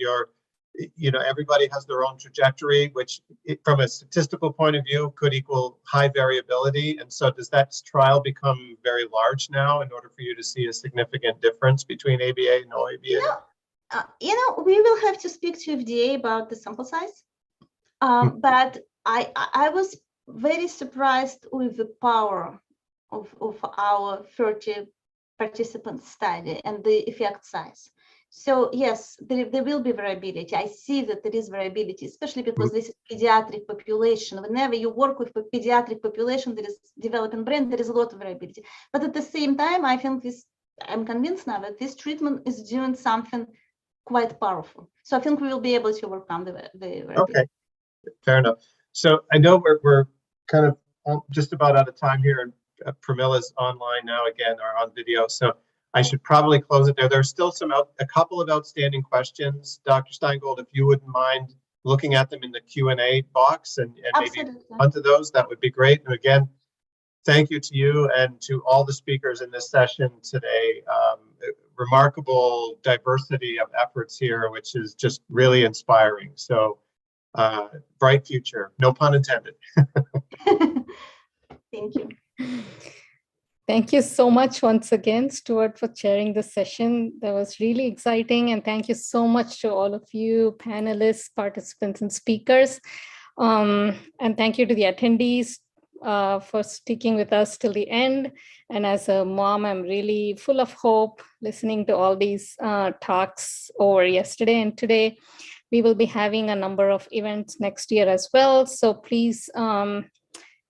everybody has their own trajectory, which from a statistical point of view could equal high variability. And so does that trial become very large now in order for you to see a significant difference between ABA and no ABA? We will have to speak to FDA about the sample size. But I was very surprised with the power of our 30 participant study and the effect size. So yes, there will be variability. I see that there is variability, especially because this is pediatric population. Whenever you work with a pediatric population that is developing brain, there is a lot of variability. But at the same time, I'm convinced now that this treatment is doing something quite powerful. So I think we will be able to overcome the variability. Okay, fair enough. So I know we're kind of just about out of time here, and Pramila's online now again, or on video. So I should probably close it there. There's still a couple of outstanding questions, Dr. Steingold, if you wouldn't mind looking at them in the Q&A box and maybe onto those, that would be great. And again, thank you to you and to all the speakers in this session today. Remarkable diversity of efforts here, which is just really inspiring. So bright future, no pun intended. Thank you. Thank you so much once again, Stuart, for chairing the session. That was really exciting. And thank you so much to all of you panelists, participants, and speakers. And thank you to the attendees for sticking with us till the end. And as a mom, I'm really full of hope listening to all these talks over yesterday and today. We will be having a number of events next year as well. So please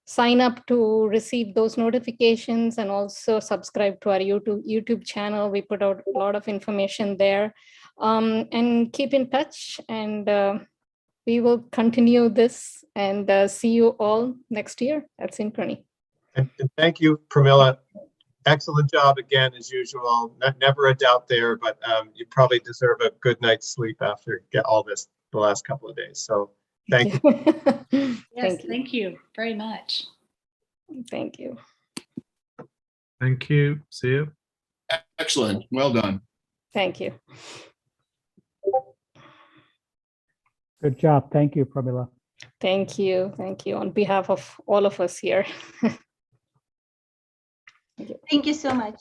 sign up to receive those notifications and also subscribe to our YouTube channel. We put out a lot of information there, and keep in touch, and we will continue this and see you all next year at Synchrony. And thank you, Pramila. Excellent job again, as usual. Never a doubt there, but you probably deserve a good night's sleep after get all this the last couple of days. So thank you. Yes, thank you very much. Thank you. Thank you. See you. Excellent. Well done. Thank you. Good job. Thank you, Pramila. Thank you. Thank you on behalf of all of us here. Thank you so much.